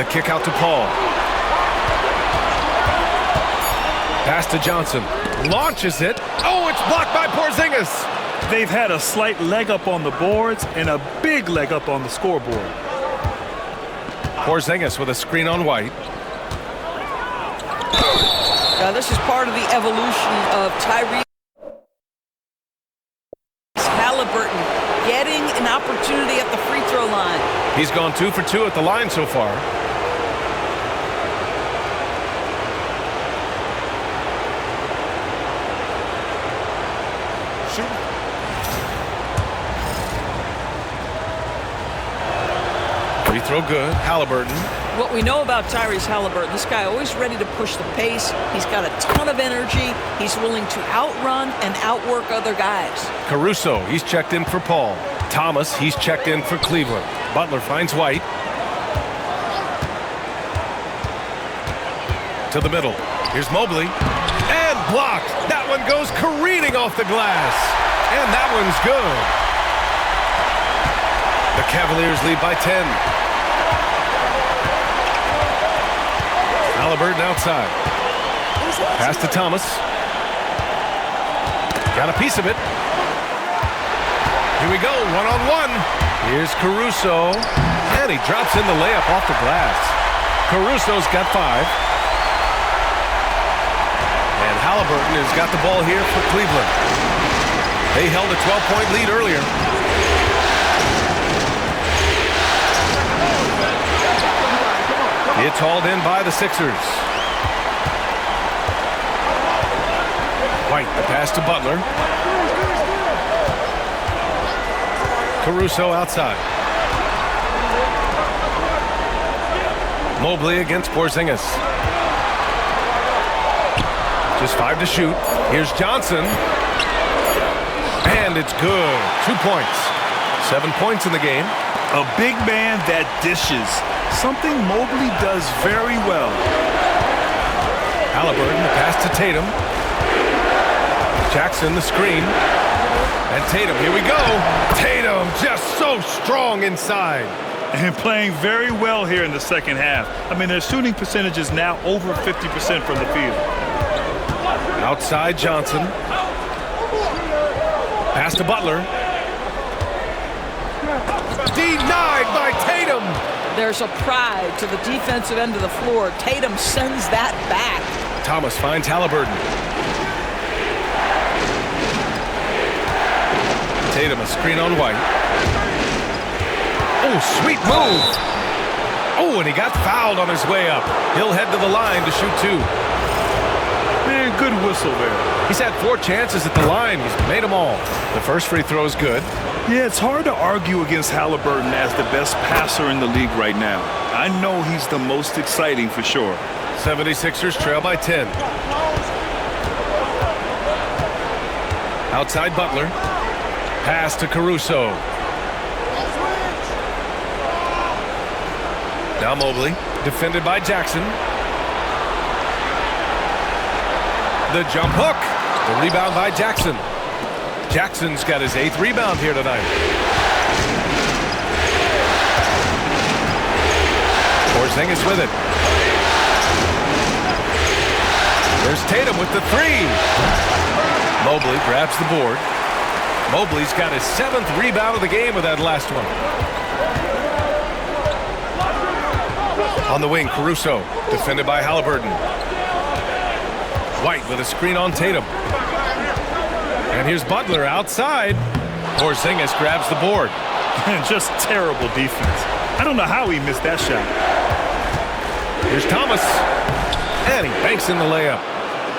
The kick out to Paul. Pass to Johnson. Launches it. Oh, it's blocked by Porzingis. They've had a slight leg up on the boards and a big leg up on the scoreboard. Porzingis with a screen on White. Now, this is part of the evolution of Tyrese Halliburton getting an opportunity at the free throw line. He's gone 2 for 2 at the line so far. Free throw good. Halliburton. What we know about Tyrese Halliburton, this guy always ready to push the pace. He's got a ton of energy. He's willing to outrun and outwork other guys. Caruso, he's checked in for Paul. Thomas, he's checked in for Cleveland. Butler finds White. To the middle. Here's Mobley. And blocked. That one goes careening off the glass. And that one's good. The Cavaliers lead by 10. Halliburton outside. Pass to Thomas. Got a piece of it. Here we go, one-on-one. Here's Caruso. And he drops in the layup off the glass. Caruso's got 5. And Halliburton has got the ball here for Cleveland. They held a 12-point lead earlier. It's hauled in by the Sixers. White, the pass to Butler. Caruso outside. Mobley against Porzingis. Just 5 to shoot. Here's Johnson. And it's good. 2 points. 7 points in the game. A big man that dishes. Something Mobley does very well. Halliburton, the pass to Tatum. Jackson, the screen. And Tatum, here we go. Tatum just so strong inside. And playing very well here in the second half. I mean, their shooting percentage is now over 50% from the field. Outside Johnson. Pass to Butler. Denied by Tatum. There's a pride to the defensive end of the floor. Tatum sends that back. Thomas finds Halliburton. Tatum, a screen on White. Oh, sweet move. Oh, and he got fouled on his way up. He'll head to the line to shoot 2. Man, good whistle there. He's had 4 chances at the line. He's made them all. The first free throw is good. Yeah, it's hard to argue against Halliburton as the best passer in the league right now. I know he's the most exciting for sure. 76ers trail by 10. Outside Butler. Pass to Caruso. Now Mobley, defended by Jackson. The jump hook. The rebound by Jackson. Jackson's got his 8th rebound here tonight. Porzingis with it. There's Tatum with the 3. Mobley grabs the board. Mobley's got his 7th rebound of the game with that last one. On the wing, Caruso, defended by Halliburton. White with a screen on Tatum. And here's Butler outside. Porzingis grabs the board. Just terrible defense. I don't know how he missed that shot. Here's Thomas. And he banks in the layup.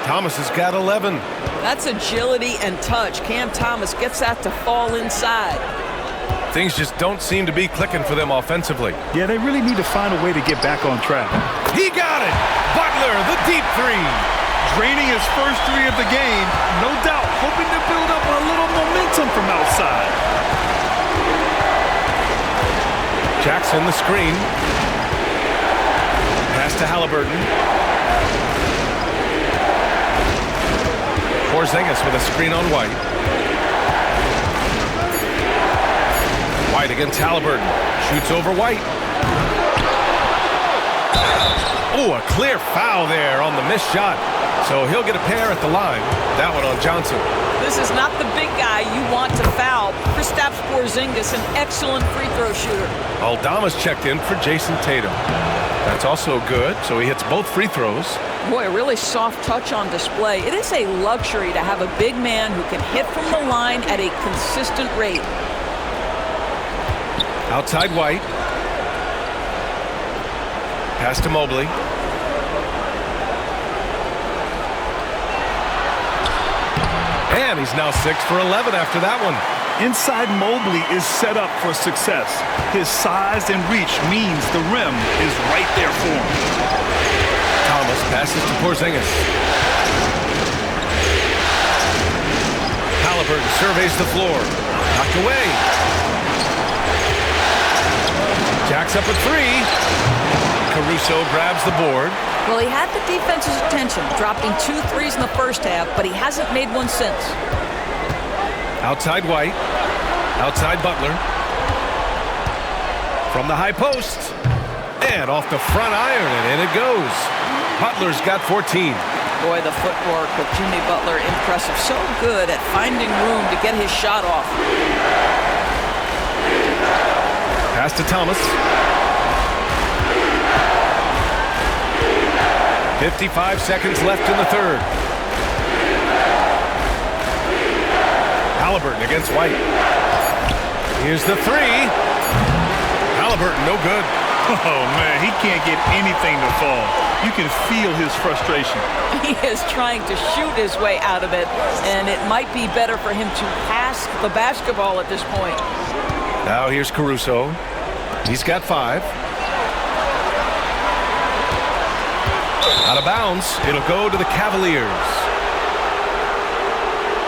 Thomas has got 11. That's agility and touch. Cam Thomas gets that to fall inside. Things just don't seem to be clicking for them offensively. Yeah, they really need to find a way to get back on track. He got it! Butler, the deep 3. Draining his first 3 of the game, no doubt, hoping to build up a little momentum from outside. Jackson, the screen. Pass to Halliburton. Porzingis with a screen on White. White against Halliburton. Shoots over White. Oh, a clear foul there on the missed shot. So he'll get a pair at the line. That one on Johnson. This is not the big guy you want to foul. Kristaps Porzingis, an excellent free throw shooter. Aldama's checked in for Jason Tatum. That's also good, so he hits both free throws. Boy, a really soft touch on display. It is a luxury to have a big man who can hit from the line at a consistent rate. Outside White. Pass to Mobley. And he's now 6 for 11 after that one. Inside Mobley is set up for success. His size and reach means the rim is right there for him. Thomas passes to Porzingis. Halliburton surveys the floor. Knocked away. Jacks up a three. Caruso grabs the board. Well, he had the defense's attention, dropping 2 threes in the first half, but he hasn't made one since. Outside White. Outside Butler. From the high post. And off the front iron, and in it goes. Butler's got 14. Boy, the footwork of Jimmy Butler, impressive. So good at finding room to get his shot off. Pass to Thomas. 55 seconds left in the third. Halliburton against White. Here's the three. Halliburton, no good. Oh, man, he can't get anything to fall. You can feel his frustration. He is trying to shoot his way out of it, and it might be better for him to pass the basketball at this point. Now here's Caruso. He's got 5. Out of bounds. It'll go to the Cavaliers.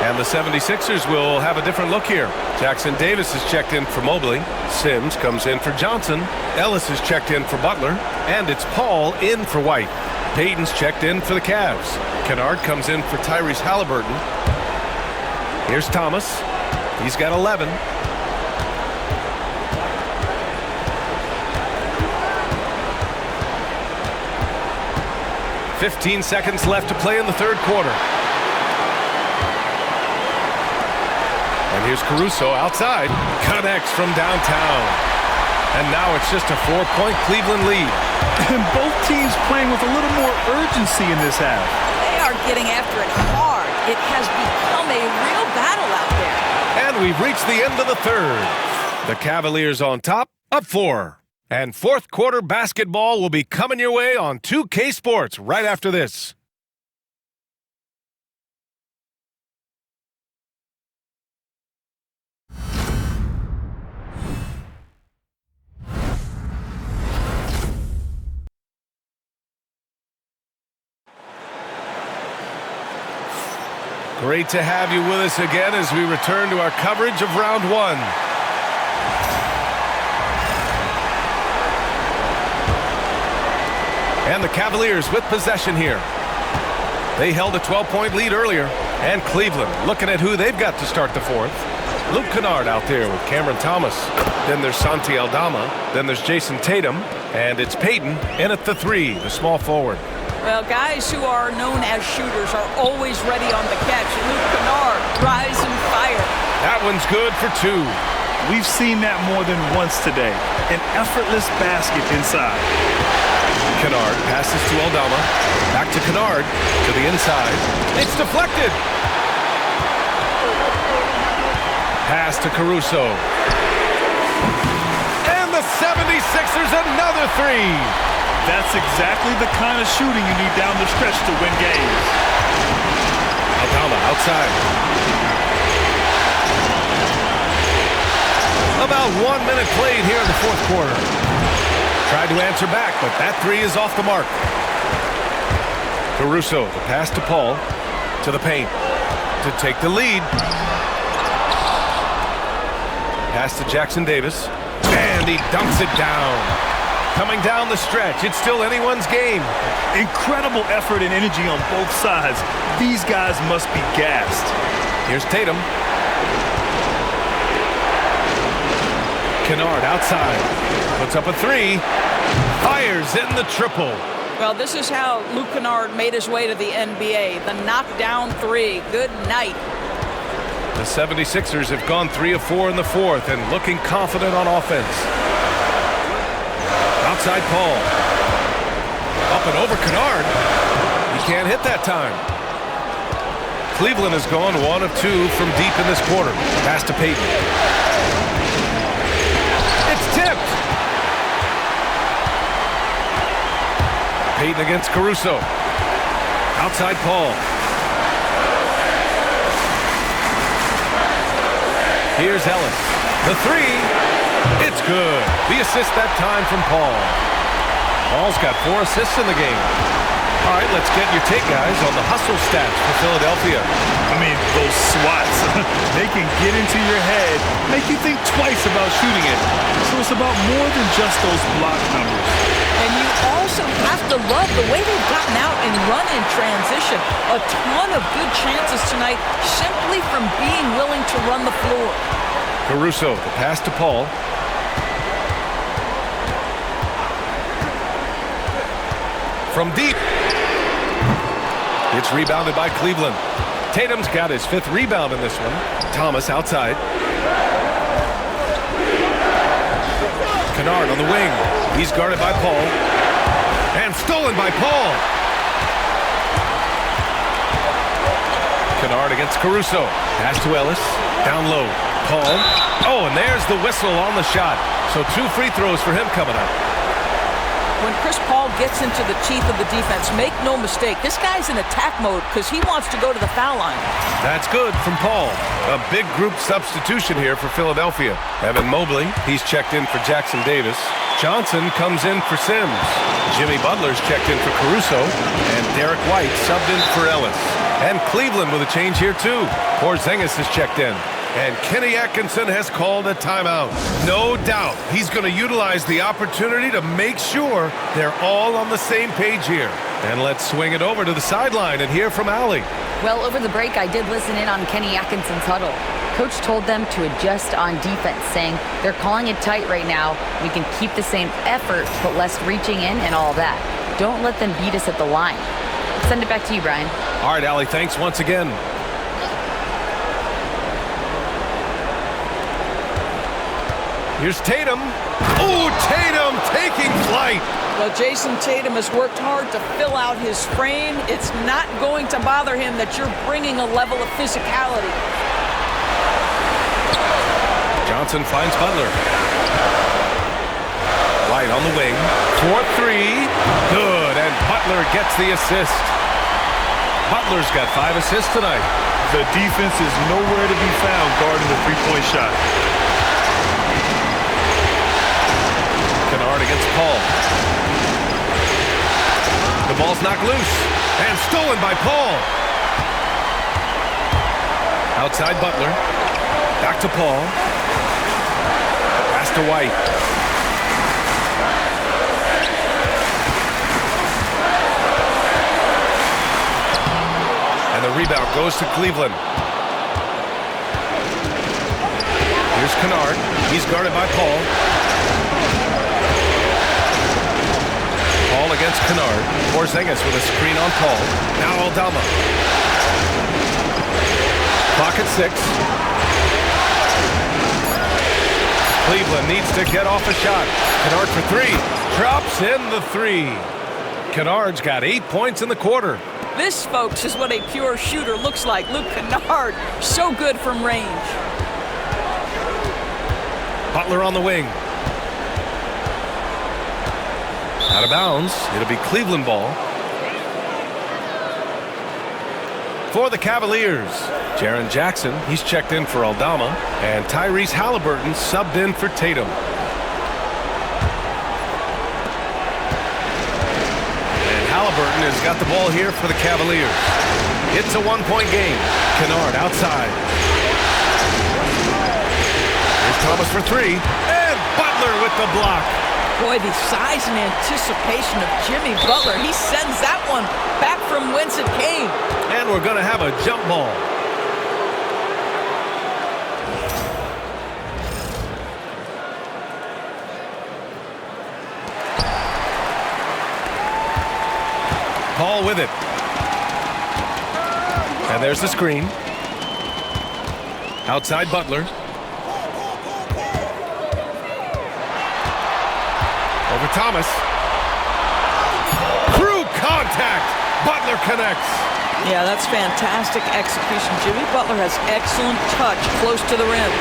And the 76ers will have a different look here. Jackson Davis is checked in for Mobley. Sims comes in for Johnson. Ellis is checked in for Butler. And it's Paul in for White. Payton's checked in for the Cavs. Kennard comes in for Tyrese Halliburton. Here's Thomas. He's got 11. 15 seconds left to play in the third quarter. And here's Caruso outside. Connects from downtown. And now it's just a 4-point Cleveland lead. And both teams playing with a little more urgency in this half. They are getting after it hard. It has become a real battle out there. And we've reached the end of the third. The Cavaliers on top, up 4. And fourth quarter basketball will be coming your way on 2K Sports right after this. Great to have you with us again as we return to our coverage of round 1. And the Cavaliers with possession here. They held a 12-point lead earlier. And Cleveland looking at who they've got to start the fourth. Luke Kennard out there with Cameron Thomas. Then there's Santi Aldama. Then there's Jason Tatum. And it's Payton in at the 3, the small forward. Well, guys who are known as shooters are always ready on the catch. Luke Kennard, rise and fire. That one's good for 2. We've seen that more than once today. An effortless basket inside. Kennard passes to Aldama. Back to Kennard. To the inside. It's deflected. Pass to Caruso. And the 76ers another 3. That's exactly the kind of shooting you need down the stretch to win games. Aldama outside. About 1 minute played here in the fourth quarter. Tried to answer back, but that 3 is off the mark. Caruso, the pass to Paul, to the paint, to take the lead. Pass to Jackson Davis, and he dunks it down. Coming down the stretch, it's still anyone's game. Incredible effort and energy on both sides. These guys must be gassed. Here's Tatum. Kennard outside. Puts up a 3. Fires in the triple. Well, this is how Luke Kennard made his way to the NBA. The knockdown three. Good night. The 76ers have gone 3 of 4 in the fourth and looking confident on offense. Outside Paul. Up and over Kennard. He can't hit that time. Cleveland has gone 1 of 2 from deep in this quarter. Pass to Payton. It's tipped. Payton against Caruso. Outside Paul. Here's Ellis. The three. It's good. The assist that time from Paul. Paul's got 4 assists in the game. All right, let's get your take, guys, on the hustle stats for Philadelphia. I mean, those swats, they can get into your head, make you think twice about shooting it. So it's about more than just those block numbers. And you also have to love the way they've gotten out and run in transition. A ton of good chances tonight simply from being willing to run the floor. Caruso, the pass to Paul. From deep. It's rebounded by Cleveland. Tatum's got his 5th rebound in this one. Thomas outside. Kennard on the wing. He's guarded by Paul. And stolen by Paul. Kennard against Caruso. Pass to Ellis. Down low. Paul. Oh, and there's the whistle on the shot. So 2 free throws for him coming up. When Chris Paul gets into the teeth of the defense, make no mistake, this guy's in attack mode because he wants to go to the foul line. That's good from Paul. A big group substitution here for Philadelphia. Evan Mobley, he's checked in for Jackson Davis. Johnson comes in for Sims. Jimmy Butler's checked in for Caruso. And Derek White subbed in for Ellis. And Cleveland with a change here too. Porzingis is checked in. And Kenny Atkinson has called a timeout. No doubt he's going to utilize the opportunity to make sure they're all on the same page here. And let's swing it over to the sideline and hear from Allie. Well, over the break, I did listen in on Kenny Atkinson's huddle. Coach told them to adjust on defense, saying they're calling it tight right now. We can keep the same effort, but less reaching in and all that. Don't let them beat us at the line. Send it back to you, Brian. All right, Allie, thanks once again. Here's Tatum. Oh, Tatum taking flight. Well, Jason Tatum has worked hard to fill out his frame. It's not going to bother him that you're bringing a level of physicality. Johnson finds Butler. White on the wing. 4-3. Good, and Butler gets the assist. Butler's got 5 assists tonight. The defense is nowhere to be found guarding the three-point shot. Kennard against Paul. The ball's knocked loose and stolen by Paul. Outside Butler. Back to Paul. Pass to White. And the rebound goes to Cleveland. Here's Kennard. He's guarded by Paul. Paul against Kennard. Porzingis with a screen on Paul. Now Aldama. Clock at 6. Cleveland needs to get off a shot. Kennard for 3. Drops in the 3. Kennard's got 8 points in the quarter. This, folks, is what a pure shooter looks like. Luke Kennard, so good from range. Butler on the wing. Out of bounds. It'll be Cleveland ball. For the Cavaliers, Jaren Jackson, he's checked in for Aldama. And Tyrese Halliburton subbed in for Tatum. And Halliburton has got the ball here for the Cavaliers. It's a 1-point game. Kennard outside. Here's Thomas for 3. And Butler with the block. Boy, the size and anticipation of Jimmy Butler. He sends that one back from whence it came. And we're going to have a jump ball. call with it. And there's the screen. Outside Butler. Over Thomas. Through contact. Butler connects. Yeah, that's fantastic execution. Jimmy Butler has excellent touch close to the rim.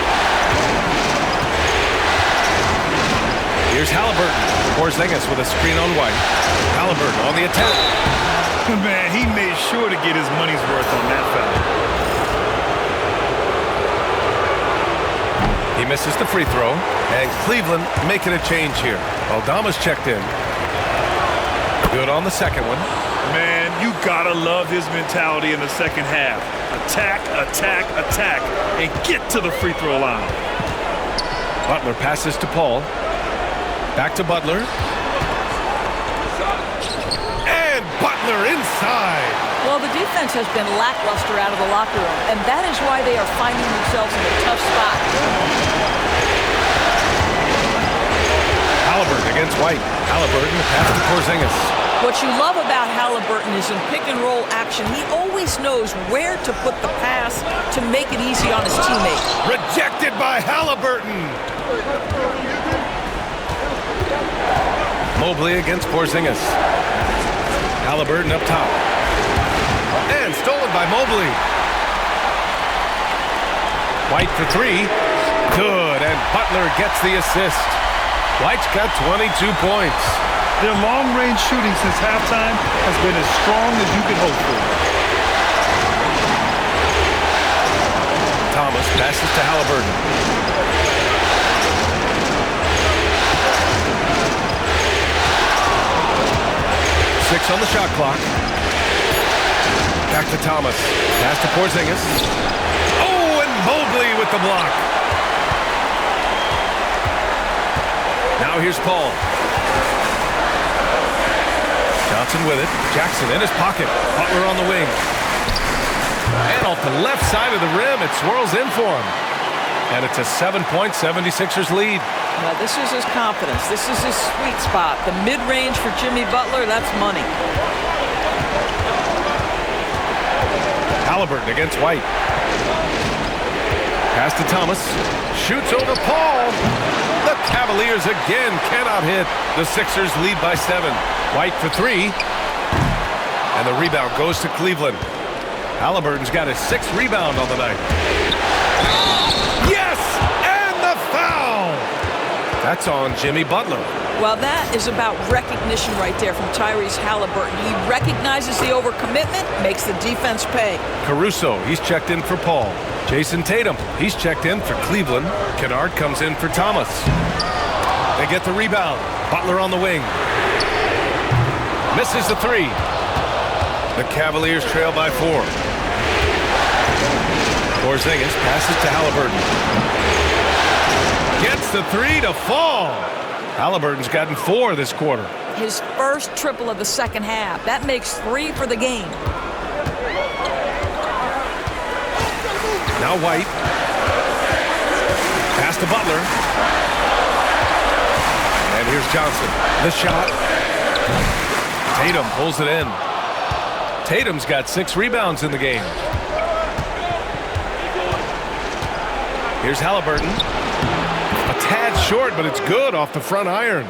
Here's Halliburton. Porzingis with a screen on White. Halliburton on the attack. Man, he made sure to get his money's worth on that foul. He misses the free throw. And Cleveland making a change here. Aldama's checked in. Good on the second one. Man, you gotta love his mentality in the second half. Attack, attack, attack, and get to the free throw line. Butler passes to Paul. Back to Butler. And Butler inside. Well, the defense has been lackluster out of the locker room, and that is why they are finding themselves in a tough spot. Halliburton against White. Halliburton pass to Porzingis. What you love about Halliburton is in pick-and-roll action, he always knows where to put the pass to make it easy on his teammate. Rejected by Halliburton. Mobley against Porzingis. Halliburton up top. And stolen by Mobley. White for three. Good, and Butler gets the assist. White's got 22 points. Their long-range shooting since halftime has been as strong as you could hope for. Thomas passes to Halliburton. Six on the shot clock. Back to Thomas. Pass to Porzingis. Oh, and Mobley with the block. Now here's Paul. Johnson with it. Jackson in his pocket. Butler on the wing. And off the left side of the rim, it swirls in for him. And it's a 7-point 76ers lead. Now, this is his confidence. This is his sweet spot. The mid-range for Jimmy Butler, that's money. Halliburton against White. Pass to Thomas. Shoots over Paul. The Cavaliers again cannot hit. The Sixers lead by 7. White for three. And the rebound goes to Cleveland. Halliburton's got his 6th rebound on the night. Yes! And the foul! That's on Jimmy Butler. Well, that is about recognition right there from Tyrese Halliburton. He recognizes the overcommitment, makes the defense pay. Caruso, he's checked in for Paul. Jason Tatum, he's checked in for Cleveland. Kennard comes in for Thomas. They get the rebound. Butler on the wing. Misses the three. The Cavaliers trail by 4. Porzingis passes to Halliburton. Gets the three to fall. Halliburton's gotten 4 this quarter. His first triple of the second half. That makes 3 for the game. Now White. Pass to Butler. And here's Johnson. The shot. Tatum pulls it in. Tatum's got 6 rebounds in the game. Here's Halliburton. A tad short, but it's good off the front iron.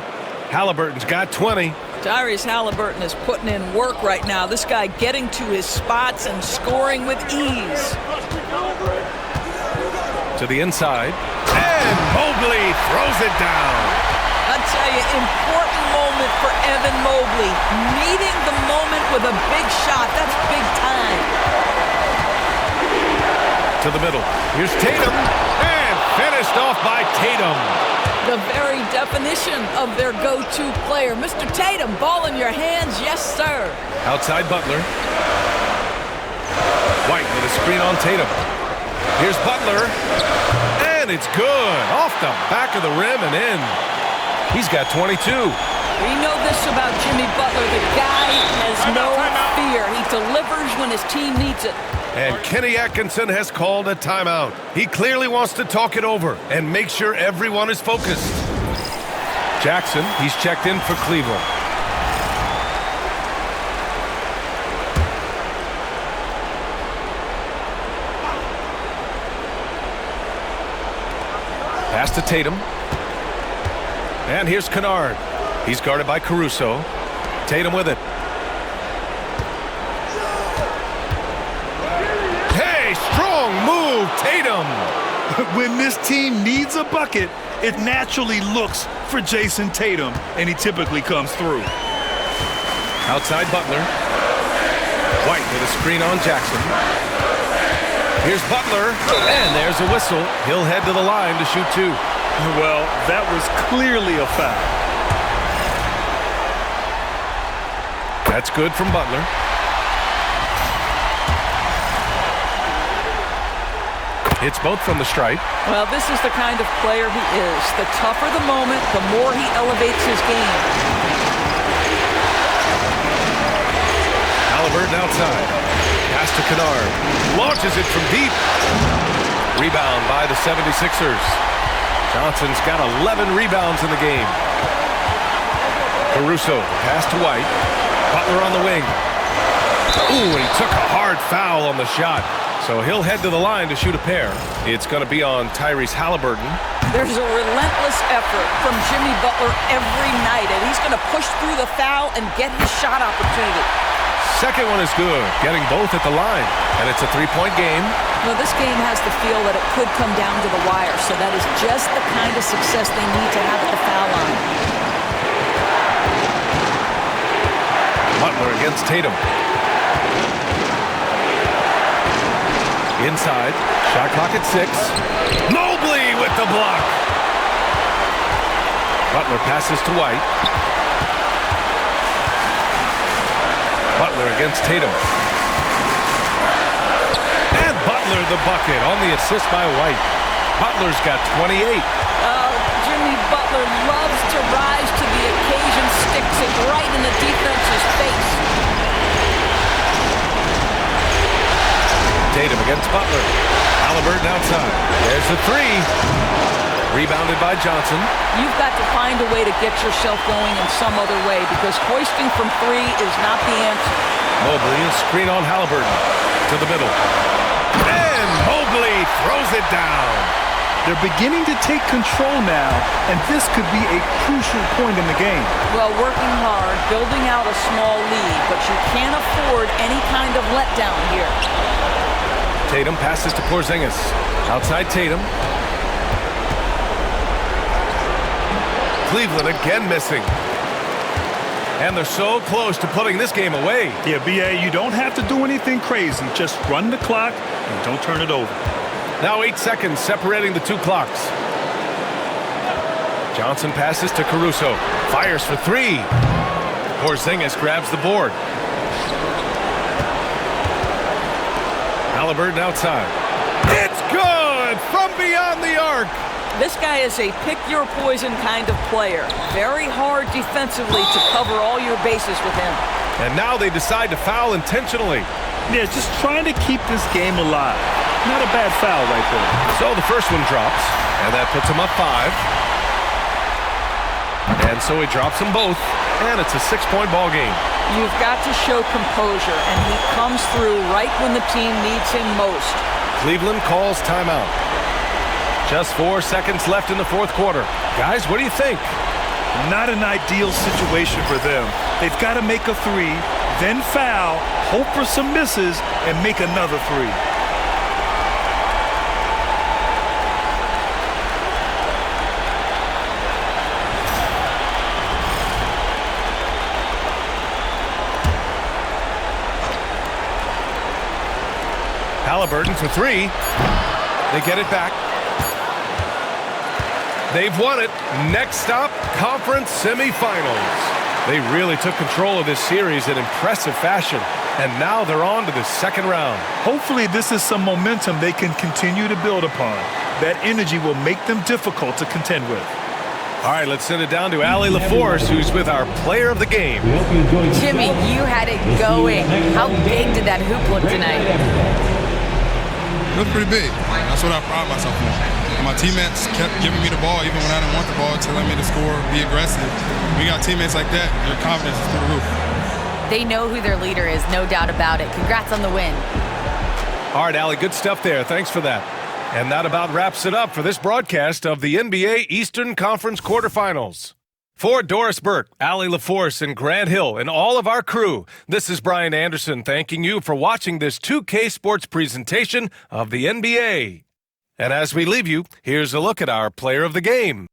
Halliburton's got 20. Tyrese Halliburton is putting in work right now. This guy getting to his spots and scoring with ease. To the inside. And Mobley throws it down. I'll tell you, important moment for Evan Mobley. Meeting the moment with a big shot. That's big time. To the middle. Here's Tatum. And finished off by Tatum. The very definition of their go-to player. Mr. Tatum, ball in your hands. Yes, sir. Outside Butler. White with a screen on Tatum. Here's Butler. And it's good. Off the back of the rim and in. He's got 22. We know this about Jimmy Butler. The guy has no fear. He delivers when his team needs it. And Kenny Atkinson has called a timeout. He clearly wants to talk it over and make sure everyone is focused. Jackson, he's checked in for Cleveland. Pass to Tatum. And here's Kennard. He's guarded by Caruso. Tatum with it. Hey, strong move, Tatum. When this team needs a bucket, it naturally looks for Jason Tatum, and he typically comes through. Outside Butler. White with a screen on Jackson. Here's Butler, and there's a whistle. He'll head to the line to shoot two. Well, that was clearly a foul. That's good from Butler. Hits both from the stripe. Well, this is the kind of player he is. The tougher the moment, the more he elevates his game. Halliburton outside. Pass to Kennard. Launches it from deep. Rebound by the 76ers. Johnson's got 11 rebounds in the game. Caruso, pass to White. Butler on the wing. Ooh, and he took a hard foul on the shot. So he'll head to the line to shoot a pair. It's going to be on Tyrese Halliburton. There's a relentless effort from Jimmy Butler every night, and he's going to push through the foul and get his shot opportunity. Second one is good, getting both at the line. And it's a three-point game. Well, this game has the feel that it could come down to the wire, so that is just the kind of success they need to have at the foul line. Butler against Tatum. Inside, shot clock at 6. Mobley with the block. Butler passes to White. Butler against Tatum. And Butler the bucket on the assist by White. Butler's got 28. Jimmy Butler loves to rise to the occasion, sticks it right in the defense's face. Tatum against Butler. Halliburton outside. There's the three. Rebounded by Johnson. You've got to find a way to get yourself going in some other way, because hoisting from three is not the answer. Mobley, a screen on Halliburton. To the middle. And Mobley throws it down. They're beginning to take control now, and this could be a crucial point in the game. Well, working hard, building out a small lead, but you can't afford any kind of letdown here. Tatum passes to Porzingis. Outside Tatum. Cleveland again missing. And they're so close to putting this game away. Yeah, BA, you don't have to do anything crazy. Just run the clock and don't turn it over. Now 8 seconds separating the two clocks. Johnson passes to Caruso. Fires for three. Porzingis grabs the board. Halliburton outside. It's good from beyond the arc. This guy is a pick-your-poison kind of player. Very hard defensively to cover all your bases with him. And now they decide to foul intentionally. Yeah, just trying to keep this game alive. Not a bad foul right there. So the first one drops, and that puts him up 5. And so he drops them both, and it's a 6-point ball game. You've got to show composure, and he comes through right when the team needs him most. Cleveland calls timeout. Just 4 seconds left in the fourth quarter. Guys, what do you think? Not an ideal situation for them. They've got to make a three, then foul, hope for some misses, and make another three. Halliburton for three. They get it back. They've won it. Next stop, conference semifinals. They really took control of this series in impressive fashion, and now they're on to the second round. Hopefully this is some momentum they can continue to build upon. That energy will make them difficult to contend with. All right, let's send it down to Allie LaForce, who's with our player of the game. Jimmy, you had it going. How big did that hoop look tonight? It was pretty big. That's what I pride myself on. My teammates kept giving me the ball even when I didn't want the ball, telling me to score, be aggressive. When you got teammates like that, your confidence is through the roof. They know who their leader is, no doubt about it. Congrats on the win. All right, Allie, good stuff there. Thanks for that. And that about wraps it up for this broadcast of the NBA Eastern Conference quarterfinals. For Doris Burke, Allie LaForce, and Grant Hill, and all of our crew, this is Brian Anderson thanking you for watching this 2K Sports presentation of the NBA. And as we leave you, here's a look at our player of the game.